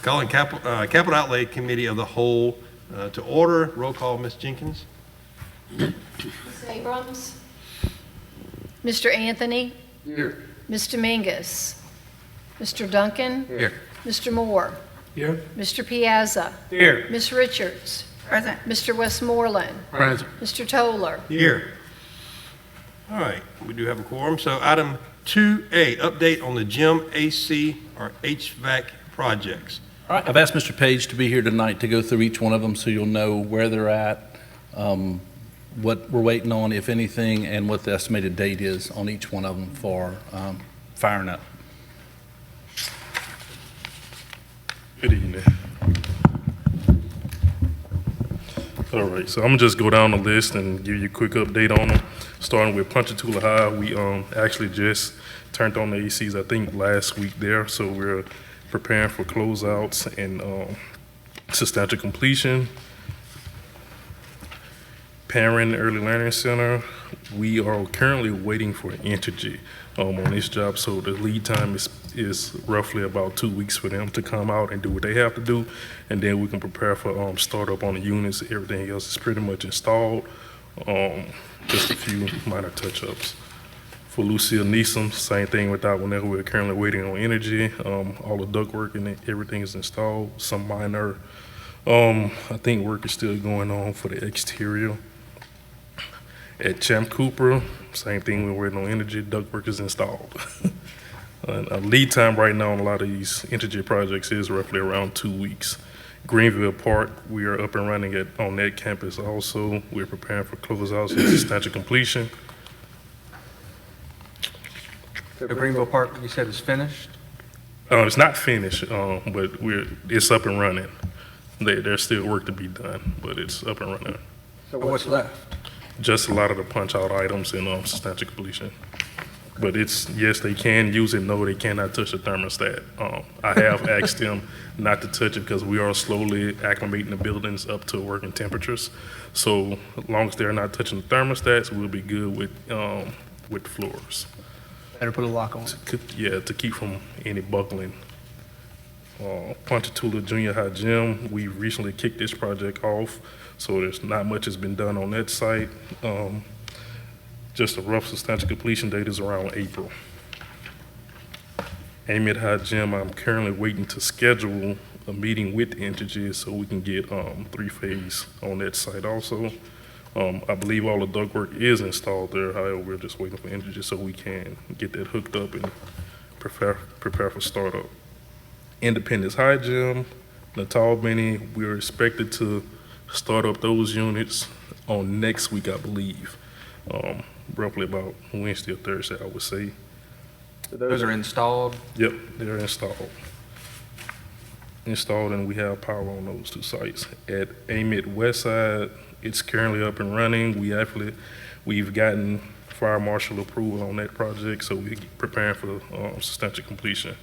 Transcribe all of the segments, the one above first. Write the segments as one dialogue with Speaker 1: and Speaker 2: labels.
Speaker 1: Calling Capital Outlay Committee of the Whole to order. Roll call, Ms. Jenkins.
Speaker 2: Ms. Abrams? Mr. Anthony?
Speaker 3: Here.
Speaker 2: Ms. Dominguez? Mr. Duncan?
Speaker 3: Here.
Speaker 2: Mr. Moore?
Speaker 3: Here.
Speaker 2: Mr. Piazza?
Speaker 3: Here.
Speaker 2: Ms. Richards?
Speaker 4: Present.
Speaker 2: Mr. Westmoreland?
Speaker 3: Present.
Speaker 2: Mr. Toller?
Speaker 1: Here. All right, we do have a quorum. So item 2A, update on the gym AC or HVAC projects.
Speaker 5: All right, I've asked Mr. Page to be here tonight to go through each one of them so you'll know where they're at, what we're waiting on, if anything, and what the estimated date is on each one of them for firing up.
Speaker 6: Good evening. All right, so I'm gonna just go down the list and give you a quick update on them. Starting with Ponchatoula High, we actually just turned on the ACs, I think, last week there. So we're preparing for closeouts and substantial completion. Parent Early Learning Center, we are currently waiting for Entergy on this job. So the lead time is roughly about 2 weeks for them to come out and do what they have to do. And then we can prepare for startup on the units. Everything else is pretty much installed. Just a few minor touch-ups. For Lucille Neeson, same thing with that one there. We're currently waiting on energy. All the ductwork and everything is installed. Some minor, I think work is still going on for the exterior. At Champ Cooper, same thing, we're waiting on energy. Ductwork is installed. Lead time right now on a lot of these energy projects is roughly around 2 weeks. Greenville Park, we are up and running on that campus also. We're preparing for closeouts and substantial completion.
Speaker 3: The Greenville Park, you said is finished?
Speaker 6: It's not finished, but it's up and running. There's still work to be done, but it's up and running.
Speaker 3: So what's left?
Speaker 6: Just a lot of the punch-out items and substantial completion. But yes, they can use it. No, they cannot touch the thermostat. I have asked them not to touch it because we are slowly acclimating the buildings up to working temperatures. So as long as they're not touching the thermostats, we'll be good with floors.
Speaker 3: Better put a lock on.
Speaker 6: To keep from any buckling. Ponchatoula Junior High Gym, we recently kicked this project off, so there's not much has been done on that site. Just a rough substantial completion date is around April. Amite High Gym, I'm currently waiting to schedule a meeting with Entergy so we can get 3-phase on that site also. I believe all the ductwork is installed there. However, we're just waiting for Entergy so we can get that hooked up and prepare for startup. Independence High Gym, Natal Benny, we're expected to start up those units on next week, I believe. Roughly about Wednesday or Thursday, I would say.
Speaker 3: So those are installed?
Speaker 6: Yep, they're installed. And we have power on those two sites. At Amite West Side, it's currently up and running. We've gotten fire marshal approval on that project, so we're preparing for substantial completion.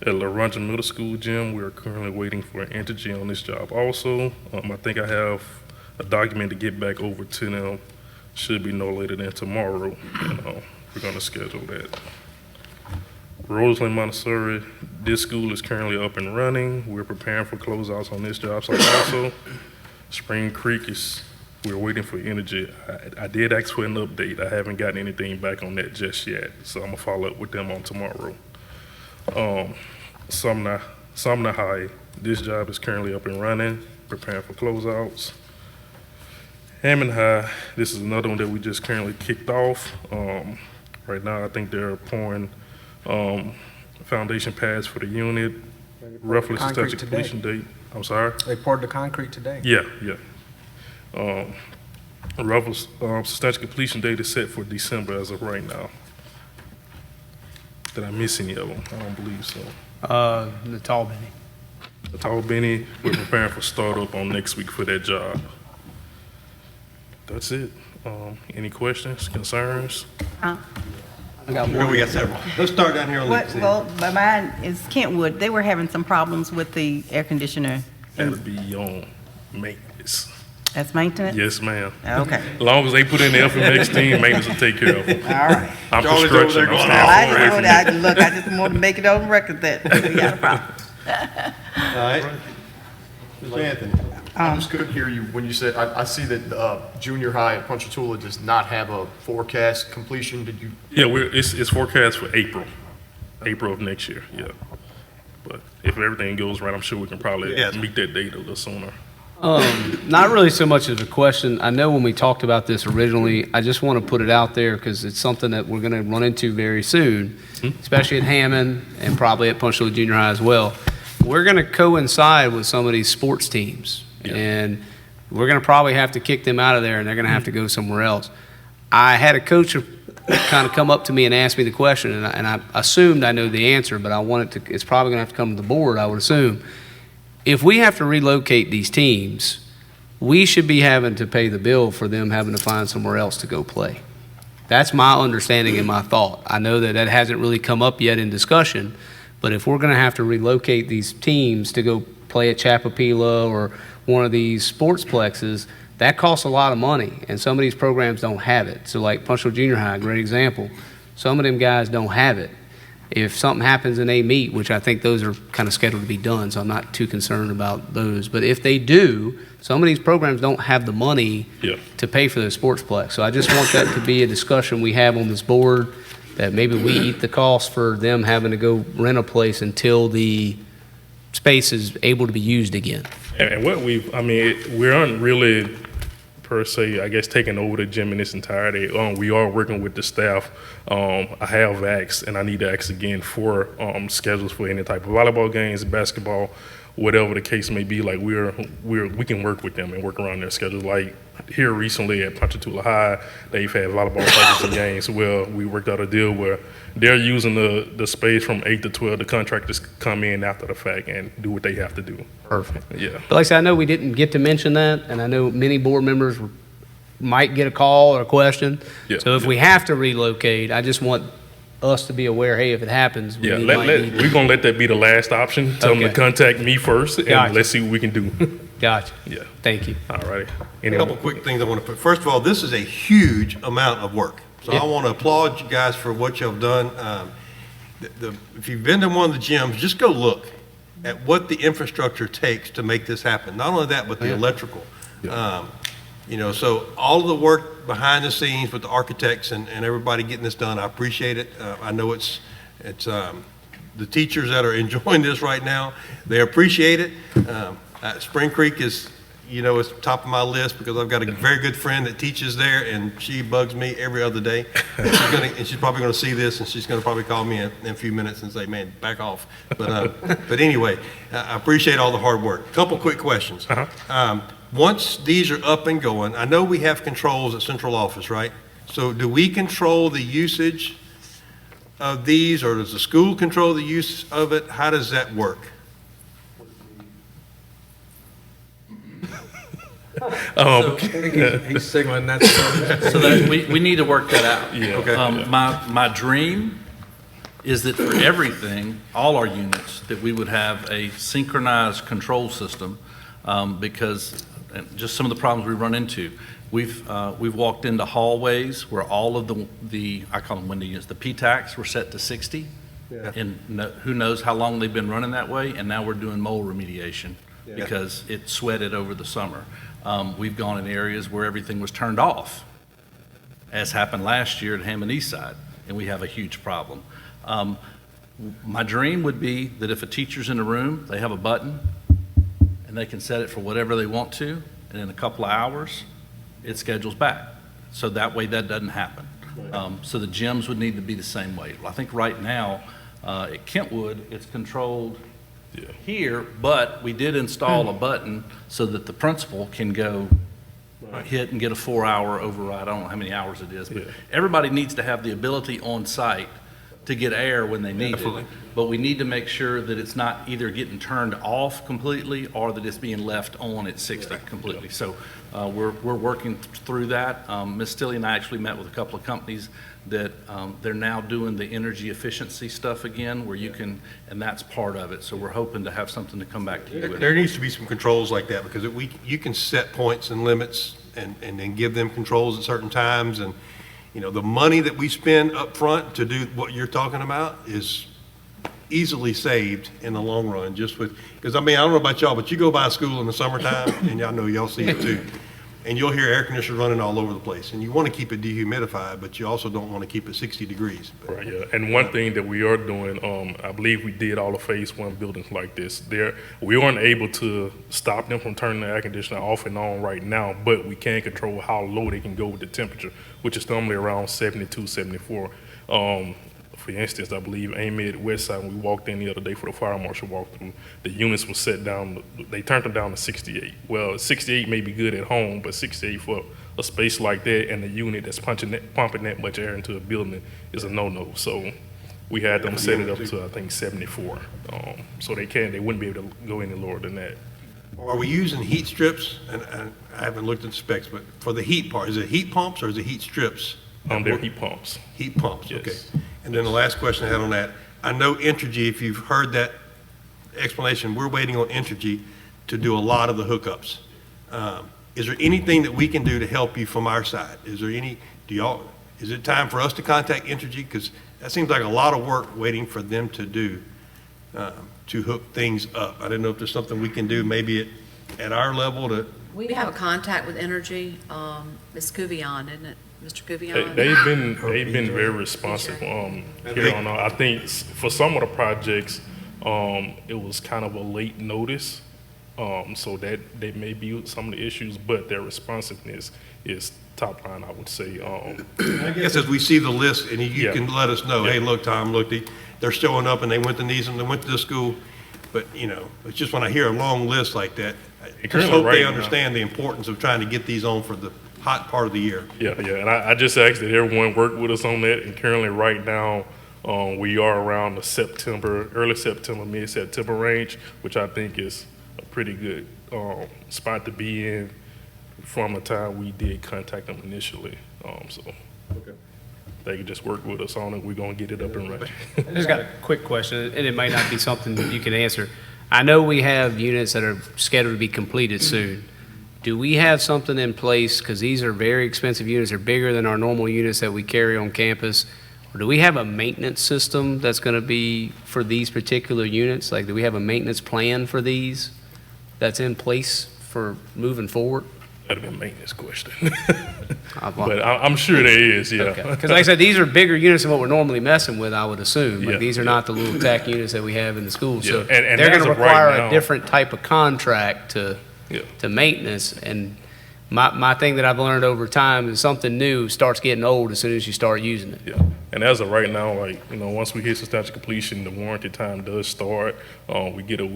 Speaker 6: At La Rungeon Middle School Gym, we're currently waiting for an Entergy on this job also. I think I have a document to get back over to them. Should be no later than tomorrow. We're gonna schedule that. Roseland Montessori, this school is currently up and running. We're preparing for closeouts on this job site also. Spring Creek we're waiting for energy. I did ask for an update. I haven't gotten anything back on that just yet, so I'm gonna follow up with them on tomorrow. Sumner High, this job is currently up and running, preparing for closeouts. Hammond High, this is another one that we just currently kicked off. Right now, I think they're pouring foundation pads for the unit, roughly substantial completion date. I'm sorry?
Speaker 3: They poured the concrete today?
Speaker 6: Yeah. Roughly substantial completion date is set for December as of right now. Did I miss any of them? I don't believe so.
Speaker 7: The Tall Benny.
Speaker 6: The Tall Benny, we're preparing for startup on next week for that job. That's it. Any questions, concerns?
Speaker 4: I
Speaker 1: got one. We got several. Let's start down here on the.
Speaker 4: Well, but mine is Kentwood. They were having some problems with the air conditioner.
Speaker 6: That'll be on maintenance.
Speaker 4: That's maintenance?
Speaker 6: Yes, ma'am.
Speaker 4: Okay,
Speaker 6: As long as they put in the FMX team, maintenance will take care of them.
Speaker 4: all right.
Speaker 6: I'm
Speaker 1: Charlie's over there
Speaker 6: construction. I'm
Speaker 1: going,
Speaker 6: staying
Speaker 4: I
Speaker 6: away
Speaker 4: just
Speaker 6: from
Speaker 4: want, look, I just want to make it on record that we got a problem.
Speaker 1: All right. Mr. Anthony?
Speaker 8: I just couldn't hear you when you said, I see that junior high at Ponchatoula does not have a forecast completion. Did you?
Speaker 6: Yeah, it's forecast for April of next year, yeah. But if everything goes right, I'm sure we can probably
Speaker 1: Yes.
Speaker 6: meet that date a little sooner.
Speaker 7: Not really so much as a question. I know when we talked about this originally, I just want to put it out there because it's something that we're going to run into very soon, especially at Hammond and probably at Ponchatoula Junior High as well. We're going to coincide with some of these sports teams,
Speaker 6: Yeah.
Speaker 7: and we're going to probably have to kick them out of there, and they're going to have to go somewhere else. I had a coach kind of come up to me and ask me the question, and I assumed I know the answer, but I wanted to. It's probably going to have to come to the board, I would assume. If we have to relocate these teams, we should be having to pay the bill for them having to find somewhere else to go play. That's my understanding and my thought. I know that hasn't really come up yet in discussion, but if we're going to have to relocate these teams to go play at Chapapila or one of these sportsplexes, that costs a lot of money, and some of these programs don't have it. So like Ponchatoula Junior High, great example. Some of them guys don't have it. If something happens and they meet, which I think those are kind of scheduled to be done, so I'm not too concerned about those. But if they do, some of these programs don't have the money
Speaker 6: Yeah.
Speaker 7: to pay for those sportsplex. So I just want that to be a discussion we have on this board, that maybe we eat the cost for them having to go rent a place until the space is able to be used again.
Speaker 6: And what we aren't really, per se, I guess, taking over the gym in its entirety. We are working with the staff. I have asked, and I need to ask again for schedules for any type of volleyball games, basketball, whatever the case may be. Like we can work with them and work around their schedules. Like here recently at Ponchatoula High, they've had volleyball practice and games. Well, we worked out a deal where they're using the space from 8 to 12. The contractors come in after the fact and do what they have to do.
Speaker 7: Perfect.
Speaker 6: Yeah.
Speaker 7: But like I said, I know we didn't get to mention that, and I know many board members might get a call or a question.
Speaker 6: Yeah,
Speaker 7: So if
Speaker 6: yeah.
Speaker 7: we have to relocate, I just want us to be aware, hey, if it happens, we
Speaker 6: Yeah,
Speaker 7: might need
Speaker 6: we're gonna let that be the last option. Tell them
Speaker 7: Okay.
Speaker 6: to contact me first, and
Speaker 7: Gotcha.
Speaker 6: let's see what we can do.
Speaker 7: Gotcha.
Speaker 6: Yeah.
Speaker 7: Thank you.
Speaker 6: All right.
Speaker 1: A couple quick things I want to put. First of all, this is a huge amount of work. So
Speaker 7: Yeah.
Speaker 1: I want to applaud you guys for what you've done. If you've been to one of the gyms, just go look at what the infrastructure takes to make this happen. Not only that, but the electrical. So all of the work behind the scenes with the architects and everybody getting this done, I appreciate it. I know it's the teachers that are enjoying this right now, they appreciate it. Spring Creek is, it's top of my list because I've got a very good friend that teaches there, and she bugs me every other day. And she's probably going to see this, and she's going to probably call me in a few minutes and say, "Man, back off." But anyway, I appreciate all the hard work. Couple quick questions. Once these are up and going, I know we have controls at central office, right? So do we control the usage of these, or does the school control the use of it? How does that work?
Speaker 3: He's signaling that.
Speaker 5: So that, we need to work that out.
Speaker 6: Yeah.
Speaker 1: Okay.
Speaker 5: My dream is that for everything, all our units, that we would have a synchronized control system, because and just some of the problems we run into. We've walked into hallways where all of the I call them window units, the PTACs were set to 60.
Speaker 1: Yeah.
Speaker 5: And who knows how long they've been running that way, and now we're doing mold remediation because it sweated over the summer. We've gone in areas where everything was turned off, as happened last year at Hammond East Side, and we have a huge problem. My dream would be that if a teacher's in a room, they have a button, and they can set it for whatever they want to, and in a couple of hours, it schedules back. So that way that doesn't happen. So the gyms would need to be the same way. I think right now, at Kentwood, it's controlled here, but we did install a button so that the principal can go hit and get a 4-hour override. I don't know how many hours it is, but everybody needs to have the ability on site to get air when they need it. But we need to make sure that it's not either getting turned off completely or that it's being left on at 60 completely. So we're working through that. Ms. Stilley and I actually met with a couple of companies that they're now doing the energy efficiency stuff again, where you can, and that's part of it. So we're hoping to have something to come back to you with.
Speaker 1: There needs to be some controls like that, because you can set points and limits and then give them controls at certain times. And, you know, the money that we spend up front to do what you're talking about is easily saved in the long run, just with, because I mean, I don't know about y'all, but you go by a school in the summertime, and y'all know, y'all see it too, and you'll hear air conditioners running all over the place, and you want to keep it dehumidified, but you also don't want to keep it 60 degrees.
Speaker 6: Right, yeah. And one thing that we are doing, I believe we did all the phase one buildings like this. We aren't able to stop them from turning the air conditioner off and on right now, but we can control how low they can go with the temperature, which is normally around 72, 74. For instance, I believe Amid West Side, when we walked in the other day for the fire marshal walkthrough, the units were set down, they turned them down to 68. Well, 68 may be good at home, but 68 for a space like that and the unit that's pumping that much air into a building is a no-no. So we had them set it up to, I think, 74. So they wouldn't be able to go any lower than that.
Speaker 1: Are we using heat strips? And I haven't looked at the specs, but for the heat part, is it heat pumps or is it heat strips?
Speaker 6: They're heat pumps.
Speaker 1: Heat pumps,
Speaker 6: Yes.
Speaker 1: okay. And then the last question I had on that, I know Entergy, if you've heard that explanation, we're waiting on Entergy to do a lot of the hookups. Is there anything that we can do to help you from our side? Is it time for us to contact Entergy? Because that seems like a lot of work waiting for them to do, to hook things up. I didn't know if there's something we can do maybe at our level to.
Speaker 9: We have a contact with Energy, Ms. Kuvion, isn't it? Mr. Kuvion?
Speaker 6: They've been very responsive here on. I think for some of the projects, it was kind of a late notice, so that they may be some of the issues, but their responsiveness is top line, I would say.
Speaker 1: I guess as we see the list, and you
Speaker 6: Yeah.
Speaker 1: can let us know,
Speaker 6: Yeah.
Speaker 1: hey, look, Tom, look, they're showing up and they went to Neeson, they went to this school. But, you know, it's just when I hear a long list like that, I just
Speaker 6: Currently
Speaker 1: hope
Speaker 6: right
Speaker 1: they
Speaker 6: now-
Speaker 1: understand the importance of trying to get these on for the hot part of the year.
Speaker 6: Yeah, and I just asked that everyone work with us on that, and currently right now, we are around the early September, mid-September range, which I think is a pretty good spot to be in from the time we did contact them initially. So they can just work with us on it. We're gonna get it up and running.
Speaker 7: I just got a quick question, and it might not be something that you can answer. I know we have units that are scheduled to be completed soon. Do we have something in place, because these are very expensive units, they're bigger than our normal units that we carry on campus, or do we have a maintenance system that's going to be for these particular units? Like, do we have a maintenance plan for these that's in place for moving forward?
Speaker 6: That'd be a maintenance question.
Speaker 7: Well,
Speaker 6: But I'm sure there is, yeah.
Speaker 7: because like I said, these are bigger units than what we're normally messing with, I would assume. Like,
Speaker 6: Yeah,
Speaker 7: these are not the little TAC units that we have in the schools. So
Speaker 6: Yeah, and
Speaker 7: they're
Speaker 6: as
Speaker 7: going to
Speaker 6: of right
Speaker 7: require
Speaker 6: now-
Speaker 7: a different type of contract to
Speaker 6: Yeah.
Speaker 7: maintenance. And my thing that I've learned over time is something new starts getting old as soon as you start using it.
Speaker 6: Yeah, and as of right now, like, you know, once we hit substantial completion, the warranty time does start. We get a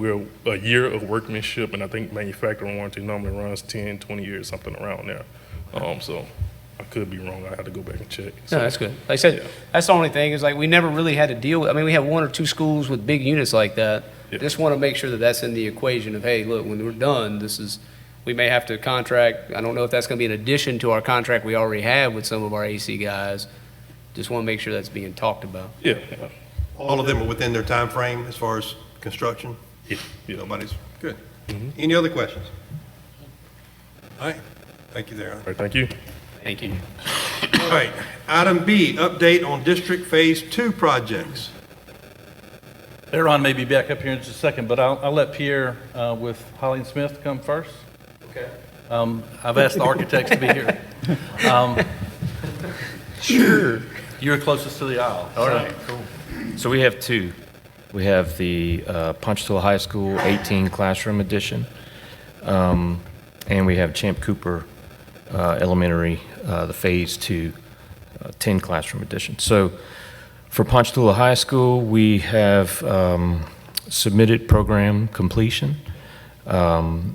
Speaker 6: year of workmanship, and I think manufacturing warranty normally runs 10, 20 years, something around there. So I could be wrong. I have to go back and check.
Speaker 7: No, that's good. Like I said,
Speaker 6: Yeah.
Speaker 7: that's the only thing, is like, we never really had to deal with, I mean, we have one or two schools with big units like that.
Speaker 6: Yeah.
Speaker 7: Just want to make sure that that's in the equation of, hey, look, when we're done, we may have to contract, I don't know if that's going to be in addition to our contract we already have with some of our AC guys. Just want to make sure that's being talked about.
Speaker 6: Yeah,
Speaker 1: All of them are within their time frame as far as construction?
Speaker 6: yeah, yeah.
Speaker 1: Nobody's, good. Any other questions? All right, thank you there.
Speaker 6: All right, thank you.
Speaker 7: Thank you.
Speaker 1: All right, item B, update on District Phase 2 projects.
Speaker 5: Aaron may be back up here in just a second, but I'll let Pierre with Holly and Smith come first.
Speaker 1: Okay.
Speaker 5: I've asked the architects to be here. Sure. You're closest to the aisle.
Speaker 10: All right, cool. So we have two. We have the Ponchatoula High School 18 Classroom Edition, and we have Champ Cooper Elementary, the Phase 2 10 Classroom Edition. So for Ponchatoula High School, we have submitted program completion.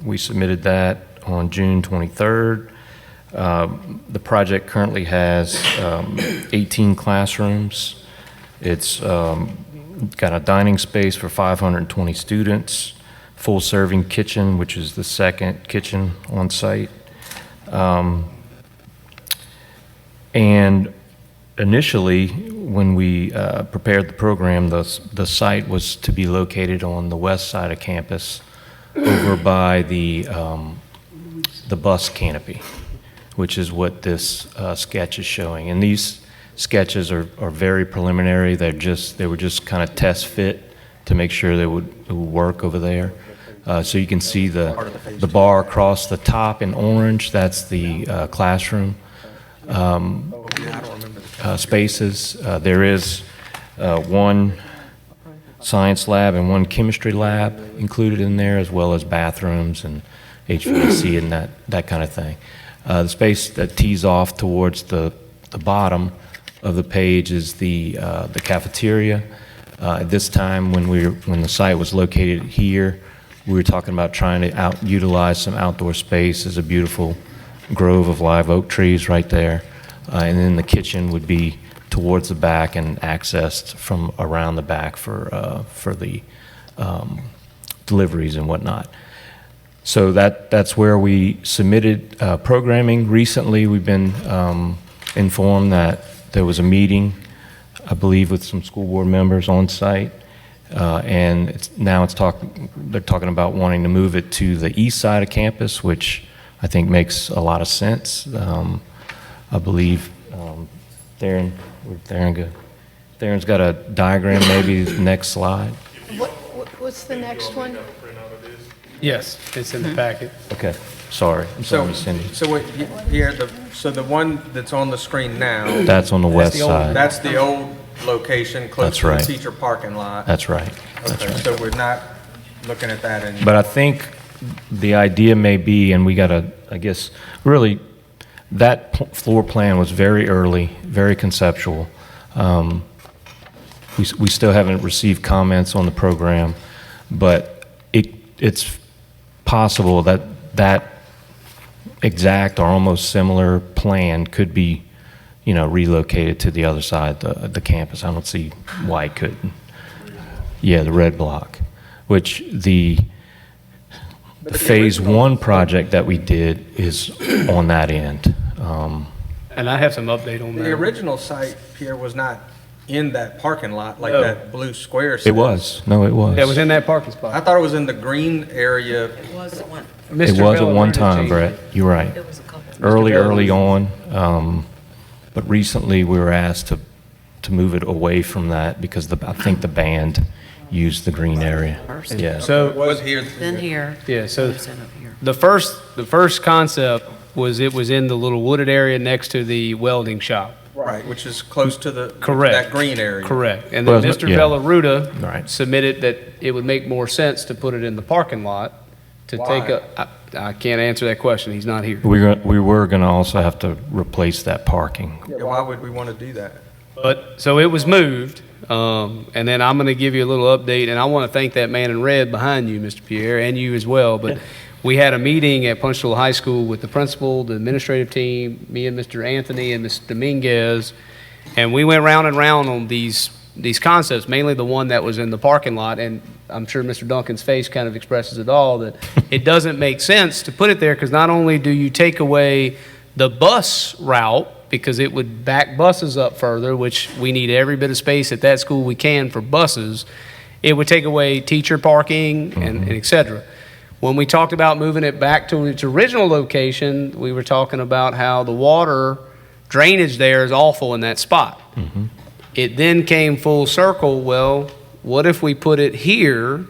Speaker 10: We submitted that on June 23rd. The project currently has 18 classrooms. It's got a dining space for 520 students, full serving kitchen, which is the second kitchen on site. And initially, when we prepared the program, the site was to be located on the west side of campus over by the bus canopy, which is what this sketch is showing. And these sketches are very preliminary. They were just kind of test fit to make sure it would work over there. So you can see the bar across the top in orange. That's the classroom spaces. There is one science lab and one chemistry lab included in there, as well as bathrooms and HVAC and that kind of thing. The space that tees off towards the bottom of the page is the cafeteria. At this time, when the site was located here, we were talking about trying to utilize some outdoor space. There's a beautiful grove of live oak trees right there. And then the kitchen would be towards the back and accessed from around the back for the deliveries and whatnot. So that's where we submitted programming. Recently, we've been informed that there was a meeting, I believe, with some school board members on site. And they're talking about wanting to move it to the east side of campus, which I think makes a lot of sense. I believe Darren good. Darren's got a diagram, maybe next slide.
Speaker 2: What's the next one?
Speaker 7: Yes, it's in the packet.
Speaker 10: Okay, sorry. I'm sorry, Cindy.
Speaker 3: So the one that's on the screen now,
Speaker 10: That's on the west side.
Speaker 3: that's the old location close
Speaker 10: That's
Speaker 3: to the
Speaker 10: right.
Speaker 3: teacher parking lot.
Speaker 10: That's right. That's
Speaker 3: Okay,
Speaker 10: right.
Speaker 3: so we're not looking at that anymore.
Speaker 10: But I think the idea may be, and we got to, I guess, really, that floor plan was very early, very conceptual. We still haven't received comments on the program, but it's possible that that exact or almost similar plan could be, relocated to the other side of the campus. I don't see why it couldn't. Yeah, the red block, which the phase one project that we did is on that end.
Speaker 7: And I have some update on that.
Speaker 3: The original site here was not in that parking lot like
Speaker 7: No.
Speaker 3: that blue square says.
Speaker 10: It was. No, it was.
Speaker 7: That was in that parking
Speaker 3: I
Speaker 7: spot.
Speaker 3: thought it was in the green area.
Speaker 9: It was at one,
Speaker 10: It
Speaker 7: Mr.
Speaker 10: was at
Speaker 7: Bell
Speaker 10: one
Speaker 7: agreed to
Speaker 10: time,
Speaker 7: change
Speaker 10: Brett.
Speaker 7: it.
Speaker 10: You're right.
Speaker 9: it was a couple.
Speaker 10: Early on. But recently we were asked to move it away from that because I think the band used the green area. Yeah.
Speaker 3: It
Speaker 7: So,
Speaker 3: was here.
Speaker 9: Then here.
Speaker 7: yeah, so
Speaker 9: It was in up here.
Speaker 7: the first concept was it was in the little wooded area next to the welding shop.
Speaker 3: Right, which is close to
Speaker 7: Correct.
Speaker 3: that green area.
Speaker 7: Correct. And
Speaker 10: Well,
Speaker 7: then
Speaker 10: it's
Speaker 7: Mr.
Speaker 10: not- yeah.
Speaker 7: Bellaruda
Speaker 10: Right.
Speaker 7: submitted that it would make more sense to put it in the parking lot to
Speaker 3: Why?
Speaker 7: take I can't answer that question. He's not here.
Speaker 10: We were going to also have to replace that parking.
Speaker 3: Yeah, why would we want to do that?
Speaker 7: But, so it was moved, and then I'm going to give you a little update, and I want to thank that man in red behind you, Mr. Pierre, and you as well. But we had a meeting at Punchatoula High School with the principal, the administrative team, me and Mr. Anthony and Ms. Dominguez, and we went round and round on these concepts, mainly the one that was in the parking lot, and I'm sure Mr. Duncan's face kind of expresses it all, that it doesn't make sense to put it there, because not only do you take away the bus route, because it would back buses up further, which we need every bit of space at that school we can for buses, it would take away teacher parking and et cetera. When we talked about moving it back to its original location, we were talking about how the water drainage there is awful in that spot. It then came full circle, well, what if we put it here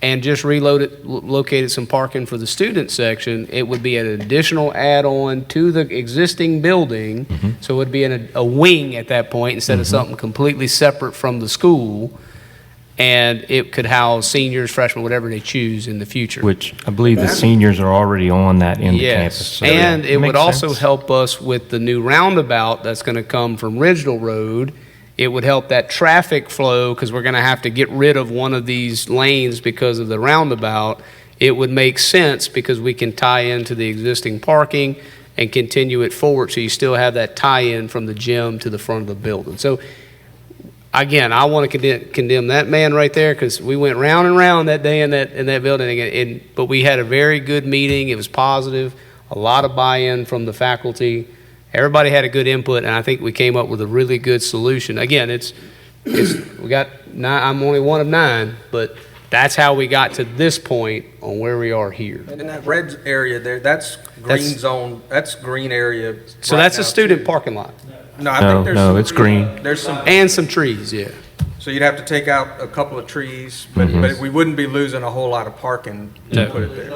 Speaker 7: and just located some parking for the student section? It would be an additional add-on to the existing building, so it would be a wing at that point instead of something completely separate from the school, and it could house seniors, freshmen, whatever they choose in the future.
Speaker 10: Which I believe the seniors are already on that end of
Speaker 7: Yes,
Speaker 10: campus. So
Speaker 7: and it would
Speaker 10: makes
Speaker 7: also
Speaker 10: sense.
Speaker 7: help us with the new roundabout that's going to come from Ridgeville Road. It would help that traffic flow because we're going to have to get rid of one of these lanes because of the roundabout. It would make sense because we can tie into the existing parking and continue it forward so you still have that tie-in from the gym to the front of the building. So again, I want to condemn that man right there because we went round and round that day in that building. But we had a very good meeting. It was positive, a lot of buy-in from the faculty, Everybody had a good input, and I think we came up with a really good solution. Again, we got nine, I'm only one of 9, but that's how we got to this point on where we are here.
Speaker 3: And in that red area there, that's green
Speaker 7: That's-
Speaker 3: zone, that's green area.
Speaker 7: So
Speaker 3: right
Speaker 7: that's a
Speaker 3: now,
Speaker 7: student
Speaker 3: too.
Speaker 7: parking lot
Speaker 3: No, I
Speaker 10: No,
Speaker 3: think there's
Speaker 10: no,
Speaker 3: some
Speaker 10: it's green.
Speaker 3: There's some,
Speaker 7: and some trees, yeah.
Speaker 3: so you'd have to take out a couple of trees, but we wouldn't be losing a whole lot of parking to
Speaker 7: No.
Speaker 3: put it there.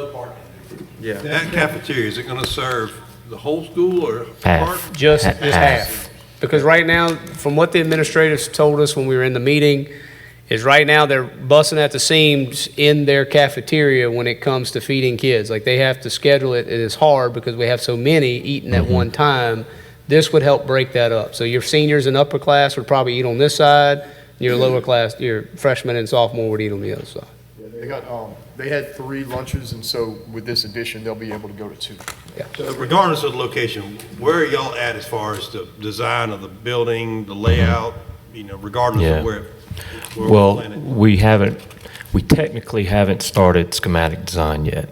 Speaker 3: Yeah.
Speaker 1: That cafeteria, is it gonna serve the whole school or
Speaker 10: Half.
Speaker 1: part?
Speaker 7: Just half. Because right now, from what the administrators told us when we were in the meeting, is right now they're busting at the seams in their cafeteria when it comes to feeding kids. Like, they have to schedule it. It is hard because we have so many eating at one time. This would help break that up. So your seniors and upper class would probably eat on this side. Your lower class, your freshmen and sophomore would eat on the other side.
Speaker 8: Yeah, they had 3 lunches, and so with this addition, they'll be able to go to 2.
Speaker 1: So regardless of the location, where are y'all at as far as the design of the building, the layout, regardless
Speaker 10: Yeah.
Speaker 1: of where we're
Speaker 10: Well,
Speaker 1: planning?
Speaker 10: we technically haven't started schematic design yet.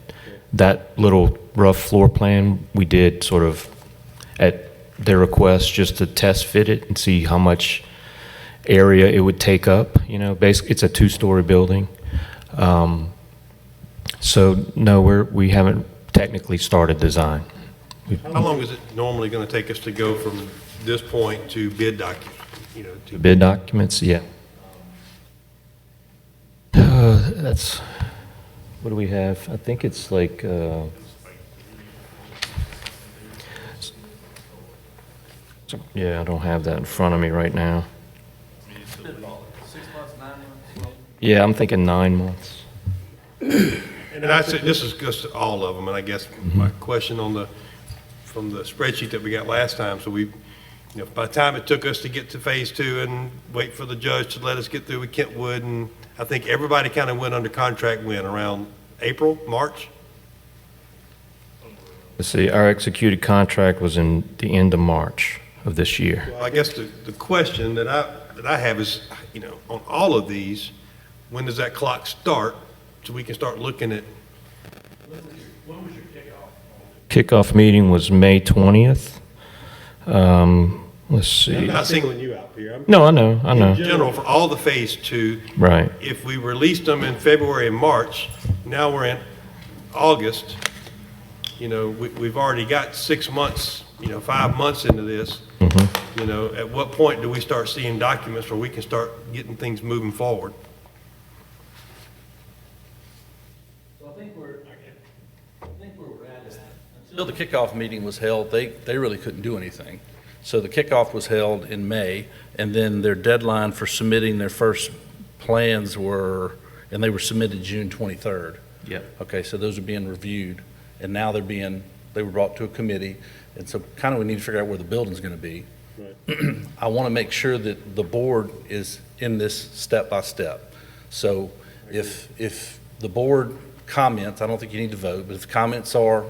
Speaker 10: That little rough floor plan, we did sort of at their request just to test fit it and see how much area it would take up. Basically, it's a 2-story building. So no, we haven't technically started design.
Speaker 1: How long is it normally gonna take us to go from this point to bid document?
Speaker 10: The bid documents, yeah. That's, what do we have? I think it's like, yeah, I don't have that in front of me right now.
Speaker 5: 6 months, 9 months?
Speaker 10: Yeah, I'm thinking 9 months.
Speaker 1: And I said, this is just all of them, and I guess my question from the spreadsheet that we got last time, so by the time it took us to get to phase 2 and wait for the judge to let us get through with Kentwood, and I think everybody kind of went under contract around April, March?
Speaker 10: Let's see, our executed contract was in the end of March of this year.
Speaker 1: Well, I guess the question that I have is, on all of these, when does that clock start so we can start looking at? When was your kickoff?
Speaker 10: Kickoff meeting was May 20th. Let's see.
Speaker 1: I'm not singling you out here.
Speaker 10: No, I know.
Speaker 1: In general, for all the phase 2,
Speaker 10: Right.
Speaker 1: if we released them in February and March, now we're in August, we've already got 6 months, 5 months into this. At what point do we start seeing documents where we can start getting things moving forward?
Speaker 5: I think where we're at is, until the kickoff meeting was held, they really couldn't do anything. So the kickoff was held in May, and then their deadline for submitting their first plans and they were submitted June 23rd.
Speaker 10: Yep.
Speaker 5: Okay, so those are being reviewed, and now they were brought to a committee, and so kind of we need to figure out where the building's gonna be. I want to make sure that the board is in this step by step. So if the board comments, I don't think you need to vote, but if comments are,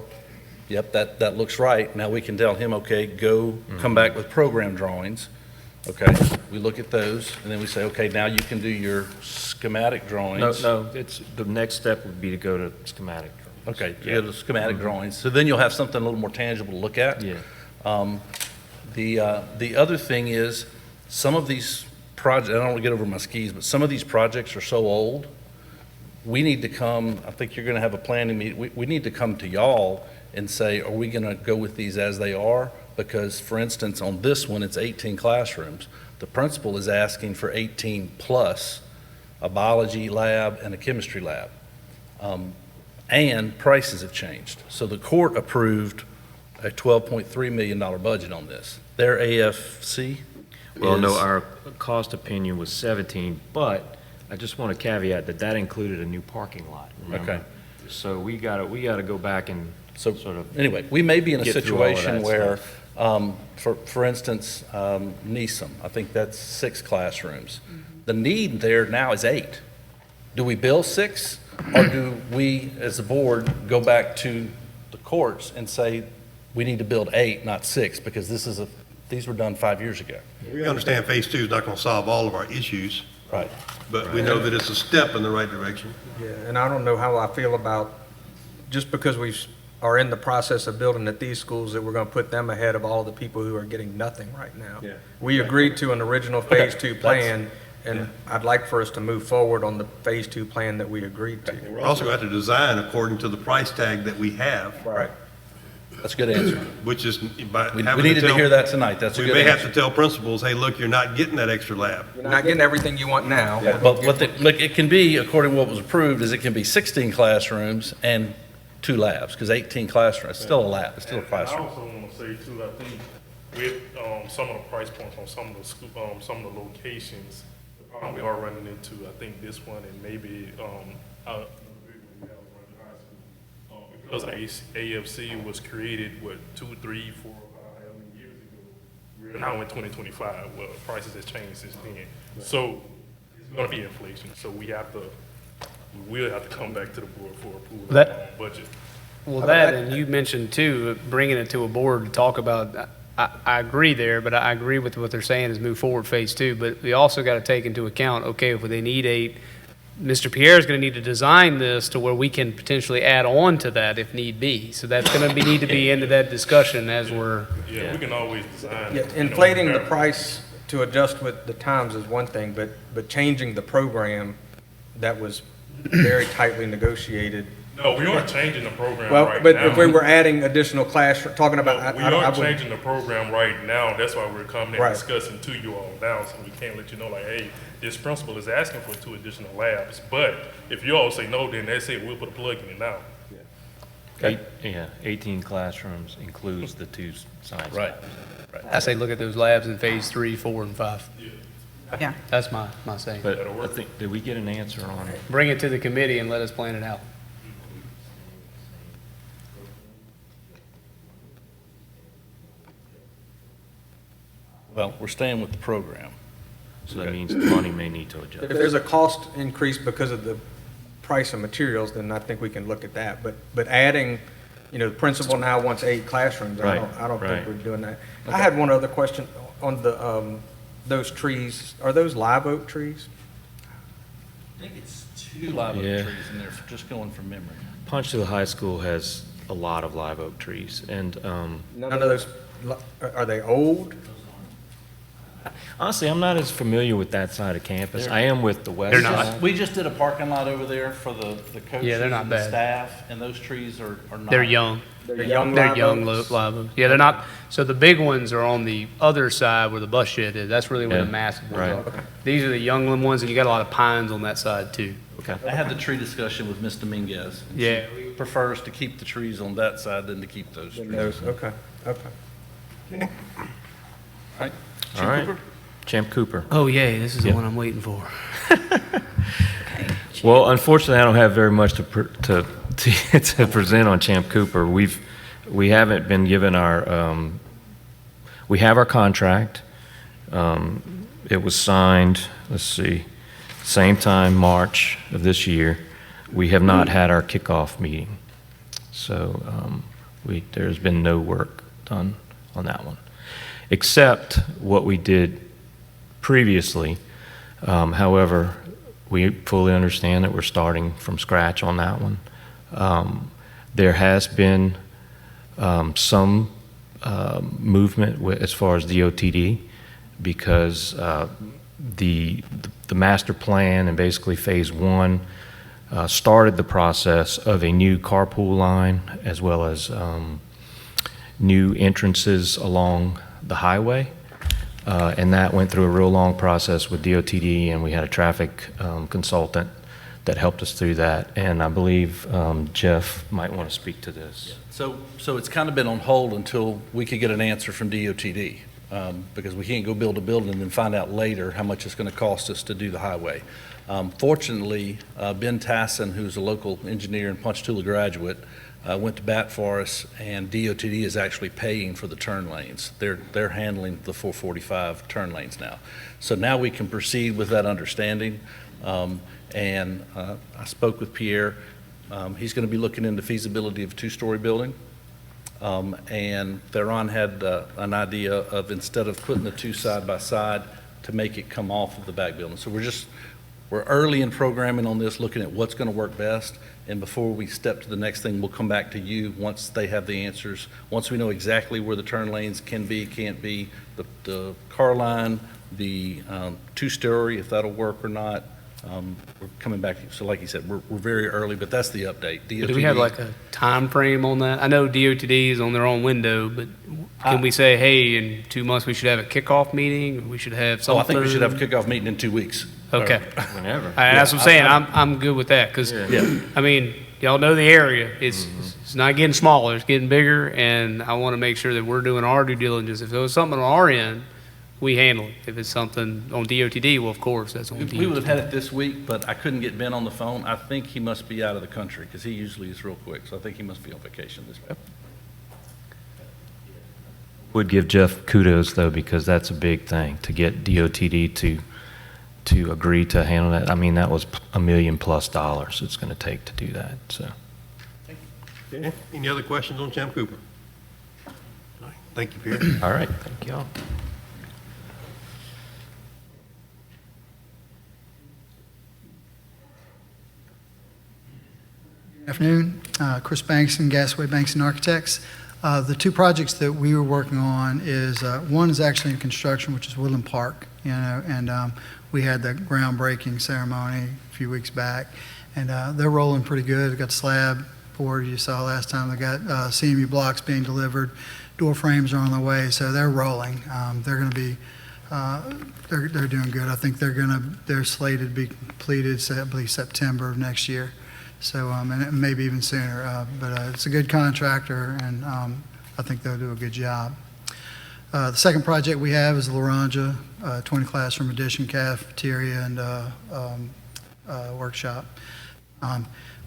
Speaker 5: yep, that looks right, now we can tell him, okay, come back with program drawings. Okay, we look at those, and then we say, okay, now you can do your schematic
Speaker 10: No,
Speaker 5: drawings.
Speaker 10: it's, the next step would be to go to schematic.
Speaker 5: Okay, you go to schematic drawings, so then you'll have something a little more tangible to look at.
Speaker 10: Yeah.
Speaker 5: The other thing is, some of these projects, I don't want to get over my skis, but some of these projects are so old, we need to come, I think you're going to have a planning meeting, we need to come to y'all and say, are we going to go with these as they are? Because, for instance, on this one, it's 18 classrooms. The principal is asking for 18 plus a biology lab and a chemistry lab. And prices have changed. So the court approved a $12.3 million budget on this. Their AFC
Speaker 10: Well, no,
Speaker 5: is-
Speaker 10: our cost opinion was 17, but I just want to caveat that included a new parking lot, remember?
Speaker 5: Okay.
Speaker 10: So we gotta go back and
Speaker 5: So,
Speaker 10: sort of,
Speaker 5: anyway, we may be in a
Speaker 10: get through all of
Speaker 5: situation
Speaker 10: that
Speaker 5: where, for instance, NESOM, I think that's 6 classrooms. The need there now is 8. Do we bill 6, or do we, as a board, go back to the courts and say, we need to build 8, not 6, because these were done 5 years ago?
Speaker 1: We understand phase 2 is not going to solve all of our issues,
Speaker 5: Right.
Speaker 1: but we know that it's a step in the right direction.
Speaker 3: Yeah, and I don't know how I feel about, just because we've are in the process of building at these schools, that we're going to put them ahead of all the people who are getting nothing right now.
Speaker 1: Yeah.
Speaker 3: We agreed to an original Phase 2
Speaker 1: That's-
Speaker 3: plan, and I'd like for us to move forward on the Phase 2 plan that we agreed to.
Speaker 1: We're also going to have to design according to the price tag that we have,
Speaker 3: Right.
Speaker 5: That's a good answer.
Speaker 1: which is by
Speaker 5: We
Speaker 1: having
Speaker 5: needed to
Speaker 1: tell-
Speaker 5: hear that tonight. That's a
Speaker 1: We
Speaker 5: good
Speaker 1: may have to
Speaker 5: answer.
Speaker 1: tell principals, hey, look, you're not getting that extra lab.
Speaker 3: You're not getting everything you want now.
Speaker 5: But look, it can be, according to what was approved, is it can be 16 classrooms and 2 labs, because 18 classrooms, it's still a lab, it's still a
Speaker 6: I
Speaker 5: classroom.
Speaker 6: also want to say too, I think with some of the price points on some of the school, some of the locations, the problem we are running into, I think this one and maybe because AFC was created, what, 2, 3, 4, 5 how many years ago? We're now in 2025. Well, prices has changed since then. So it's going to be inflation. So we will have to come back to the board for approval of
Speaker 7: That-
Speaker 6: our budget.
Speaker 7: Well, that, and you mentioned too, bringing it to a board to talk about, I agree there, but I agree with what they're saying is move forward Phase 2, but we also got to take into account, okay, if they need Mr. Pierre is going to need to design this to where we can potentially add on to that if need be. So that's going to need to be into that discussion as we're,
Speaker 6: Yeah, we can always design.
Speaker 3: Yeah, inflating the price to adjust with the times is one thing, but changing the program that was very tightly negotiated.
Speaker 6: No, we aren't changing the program
Speaker 3: Well,
Speaker 6: right
Speaker 3: but
Speaker 6: now.
Speaker 3: if we were adding additional class, talking about,
Speaker 6: We
Speaker 3: I
Speaker 6: aren't
Speaker 3: would,
Speaker 6: changing the program right now. That's why we're coming and
Speaker 3: Right.
Speaker 6: discussing to you all now, so we can't let you know, like, hey, this principal is asking for 2 additional labs. But if you all say no, then that's it. We'll put a plug in it now.
Speaker 10: 18 classrooms includes the 2 science
Speaker 5: Right.
Speaker 10: labs.
Speaker 7: I say look at those labs in Phase 3, 4, and 5.
Speaker 4: Yeah.
Speaker 7: That's my saying.
Speaker 10: But I think, did we get an answer on it?
Speaker 7: Bring it to the committee and let us plan it out.
Speaker 5: Well, we're staying with the program.
Speaker 10: So that means the money may need to
Speaker 3: if
Speaker 10: adjust.
Speaker 3: there's a cost increase because of the price of materials, then I think we can look at that. But adding, the principal now wants 8 classrooms. I don't think
Speaker 10: Right.
Speaker 3: we're doing that. I had one other question on those trees. Are those live oak trees?
Speaker 5: I think it's 2 live oak
Speaker 10: Yeah.
Speaker 5: trees in there, just going from memory.
Speaker 10: Ponchatoula High School has a lot of live oak trees, and
Speaker 3: None of those, are they old?
Speaker 10: honestly, I'm not as familiar with that side of campus. I am with the west
Speaker 7: They're not.
Speaker 10: side.
Speaker 5: We just did a parking lot over there for the coaches
Speaker 7: Yeah, they're not
Speaker 5: and the
Speaker 7: bad.
Speaker 5: staff, and those trees are not.
Speaker 7: They're young.
Speaker 3: They're young
Speaker 7: They're
Speaker 3: live
Speaker 7: young
Speaker 3: oaks?
Speaker 7: live oaks. Yeah, they're not, so the big ones are on the other side where the bus shed is. That's really where the
Speaker 10: Yeah,
Speaker 7: massive ones
Speaker 10: right.
Speaker 7: are. These are the young ones, and you got a lot of pines on that side too.
Speaker 5: I had the tree discussion with Ms. Dominguez.
Speaker 7: Yeah.
Speaker 5: She prefers to keep the trees on that side than to keep those trees.
Speaker 3: Those, okay.
Speaker 5: All right.
Speaker 10: All right. Champ Cooper.
Speaker 7: Oh, yay, this is the
Speaker 10: Yep.
Speaker 7: one I'm waiting for.
Speaker 10: Well, unfortunately, I don't have very much to present on Champ Cooper. We haven't been given we have our contract. It was signed, let's see, same time, March of this year. We have not had our kickoff meeting. So there's been no work done on that one, except what we did previously. However, we fully understand that we're starting from scratch on that one. There has been some movement as far as DOTD, because the master plan and basically Phase 1 started the process of a new carpool line as well as new entrances along the highway. And that went through a real long process with DOTD, and we had a traffic consultant that helped us through that. And I believe Jeff might want to speak to this.
Speaker 5: So it's kind of been on hold until we could get an answer from DOTD, because we can't go build a building and then find out later how much it's going to cost us to do the highway. Fortunately, Ben Tassin, who's a local engineer and Ponchatoula graduate, went to bat for us, and DOTD is actually paying for the turn lanes. They're handling the 445 turn lanes now. So now we can proceed with that understanding. And I spoke with Pierre. He's going to be looking into feasibility of a 2-story building. And Theron had an idea of, instead of putting the 2 side by side, to make it come off of the back building. So we're early in programming on this, looking at what's going to work best. And before we step to the next thing, we'll come back to you once they have the answers. Once we know exactly where the turn lanes can be, can't be, the car line, the two-story, if that'll work or not. We're coming back. So like you said, we're very early, but that's the update.
Speaker 7: Do we have like a time frame on that? I know DOTD is on their own window, but can we say, hey, in 2 months, we should have a kickoff meeting? We should have something?
Speaker 5: I think we should have a kickoff meeting in 2 weeks.
Speaker 7: Okay.
Speaker 10: Whenever.
Speaker 7: That's what I'm saying. I'm good with that because,
Speaker 5: Yeah.
Speaker 7: I mean, y'all know the area. It's not getting smaller. It's getting bigger, and I want to make sure that we're doing our due diligence. If it was something on our end, we handle it. If it's something on DOTD, well, of course, that's on DOTD.
Speaker 5: We would have had it this week, but I couldn't get Ben on the phone. I think he must be out of the country because he usually is real quick. So I think he must be on vacation this week.
Speaker 10: Would give Jeff kudos, though, because that's a big thing, to get DOTD to agree to handle that. I mean, that was $1 million+ it's going to take to do that, so.
Speaker 1: Okay. Any other questions on Champ Cooper? All right. Thank you, Pierre.
Speaker 10: All right, thank y'all.
Speaker 11: Afternoon, Chris Bankson, Gasway Bankson Architects. The two projects that we were working on is, one is actually in construction, which is Woodland Park, and we had the groundbreaking ceremony a few weeks back, and they're rolling pretty good. They got slab poured, you saw last time. They got CMU blocks being delivered. Door frames are on the way, so they're rolling. They're going to be, they're doing good. I think they're slated to be completed, I believe, September of next year. So, and maybe even sooner, but it's a good contractor, and I think they'll do a good job. The second project we have is Laranja, 20 classroom addition, cafeteria, and workshop.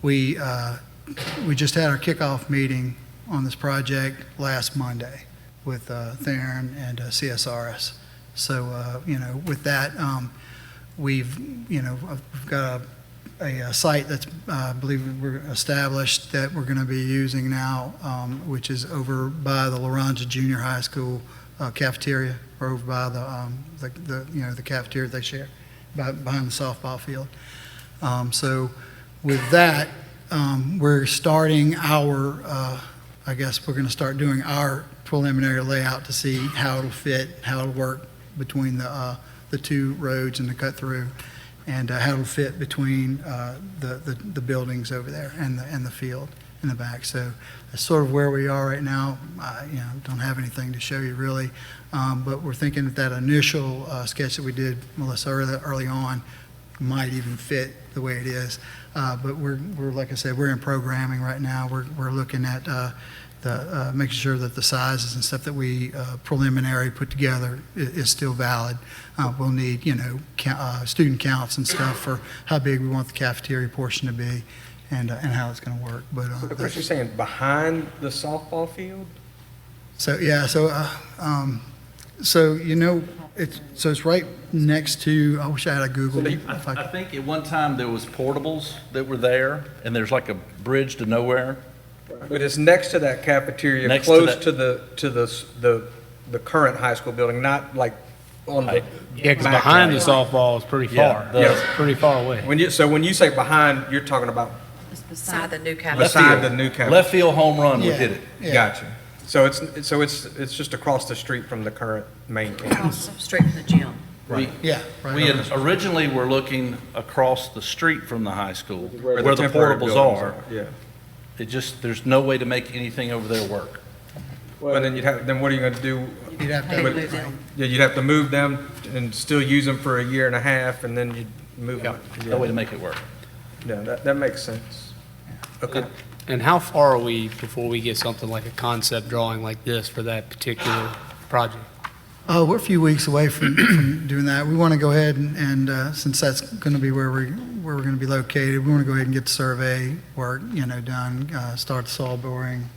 Speaker 11: We just had our kickoff meeting on this project last Monday with Theron and CSRS. So, with that, we've got a site that's, I believe we're established that we're going to be using now, which is over by the Laranja Junior High School cafeteria, or over by the cafeteria they share, behind the softball field. So with that, we're starting our, I guess we're going to start doing our preliminary layout to see how it'll fit, how it'll work between the two roads and the cut through, and how it'll fit between the buildings over there and the field in the back. So that's sort of where we are right now. Don't have anything to show you really, but we're thinking that initial sketch that we did, Melissa, early on might even fit the way it is. But we're like I said, we're in programming right now. We're looking at making sure that the sizes and stuff that we preliminary put together is still valid. We'll need, student counts and stuff for how big we want the cafeteria portion to be, and how it's going to work. But
Speaker 3: So Chris, you're saying behind the softball field?
Speaker 11: so yeah, it's right next to. I wish I had a Google.
Speaker 5: I think at one time there was portables that were there, and there's like a bridge to nowhere.
Speaker 3: But it's next to that cafeteria,
Speaker 5: Next to
Speaker 3: close
Speaker 5: that-
Speaker 3: to the current high school building, not like on the.
Speaker 7: Yeah, because
Speaker 3: back
Speaker 7: behind the
Speaker 3: side.
Speaker 7: softball is pretty
Speaker 5: Yeah,
Speaker 7: far.
Speaker 5: the-
Speaker 7: Yeah, pretty far away.
Speaker 3: When you say behind, you're talking about
Speaker 9: It's beside the new
Speaker 5: Left
Speaker 9: cafeteria.
Speaker 3: beside
Speaker 5: field.
Speaker 3: the new cafeteria.
Speaker 5: Left field home run, we
Speaker 11: Yeah.
Speaker 5: hit it.
Speaker 11: Yeah.
Speaker 3: Gotcha. So it's just across the street from the current main campus.
Speaker 9: Across the street from the gym.
Speaker 11: Yeah, right.
Speaker 5: We had originally were looking across the street from the high school, where the
Speaker 3: temporary
Speaker 5: portables
Speaker 3: buildings
Speaker 5: are.
Speaker 3: Yeah.
Speaker 5: There's no way to make anything over there work.
Speaker 3: Well, then what are you going to do?
Speaker 11: You'd have
Speaker 9: They
Speaker 11: to.
Speaker 9: move them.
Speaker 3: Yeah, you'd have to move them and still use them for a year and a half, and then you'd move them.
Speaker 5: No way to make it work.
Speaker 3: Yeah, that makes sense. Okay.
Speaker 7: And how far are we before we get something like a concept drawing like this for that particular project?
Speaker 11: We're a few weeks away from doing that. We want to go ahead and since that's going to be where we're going to be located, we want to go ahead and get the survey work, done, start the soil boring,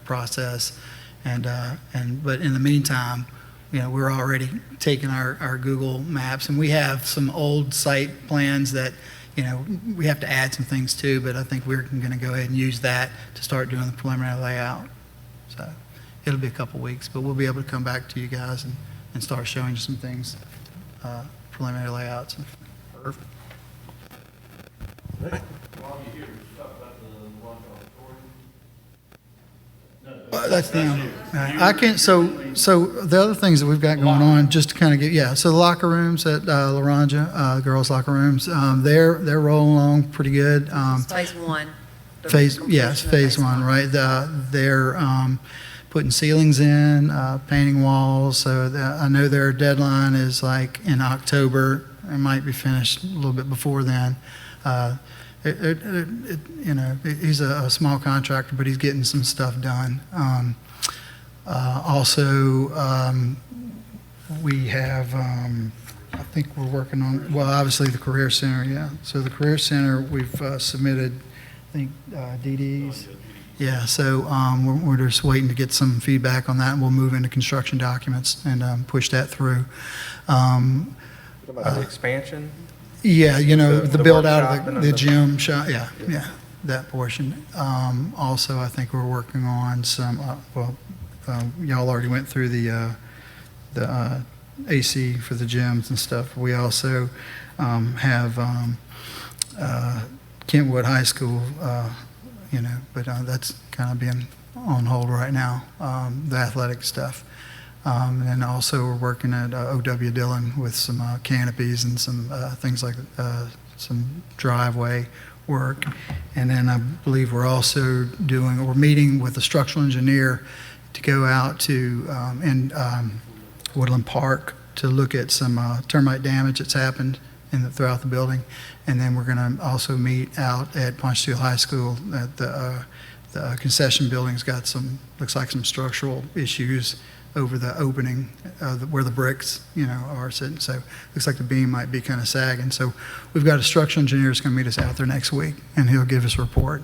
Speaker 11: process, but in the meantime, we're already taking our Google Maps, and we have some old site plans that, we have to add some things to, but I think we're going to go ahead and use that to start doing the preliminary layout. So it'll be a couple weeks, but we'll be able to come back to you guys and start showing you some things, preliminary layouts. That's them. I can't, so the other things that we've got going on, just to kind of get, yeah, so the locker rooms at Laranja, girls' locker rooms, they're rolling along pretty good.
Speaker 9: Phase one.
Speaker 11: Yes, phase one, right? They're putting ceilings in, painting walls, so I know their deadline is like in October. It might be finished a little bit before then. He's a small contractor, but he's getting some stuff done. We have, I think we're working on, well, obviously the Career Center, yeah. So the Career Center, we've submitted, I think, DDs. Yeah, so we're just waiting to get some feedback on that, and we'll move into construction documents and push that through.
Speaker 3: What about the expansion?
Speaker 11: Yeah, the build out
Speaker 3: workshop
Speaker 11: of
Speaker 3: and
Speaker 11: the
Speaker 3: the-
Speaker 11: gym shop, yeah, that portion. Also, I think we're working on some, y'all already went through the AC for the gyms and stuff. We also have Kentwood High School, but that's kind of been on hold right now, the athletic stuff. And then also we're working at O.W. Dillon with some canopies and some things like some driveway work. And then I believe we're also we're meeting with a structural engineer to go out to Woodland Park to look at some termite damage that's happened throughout the building. And then we're going to also meet out at Ponchatoula High School at the concession building's got looks like some structural issues over the opening where the bricks, are sitting. So looks like the beam might be kind of sagging. So we've got a structural engineer that's going to meet us out there next week, and he'll give us a report.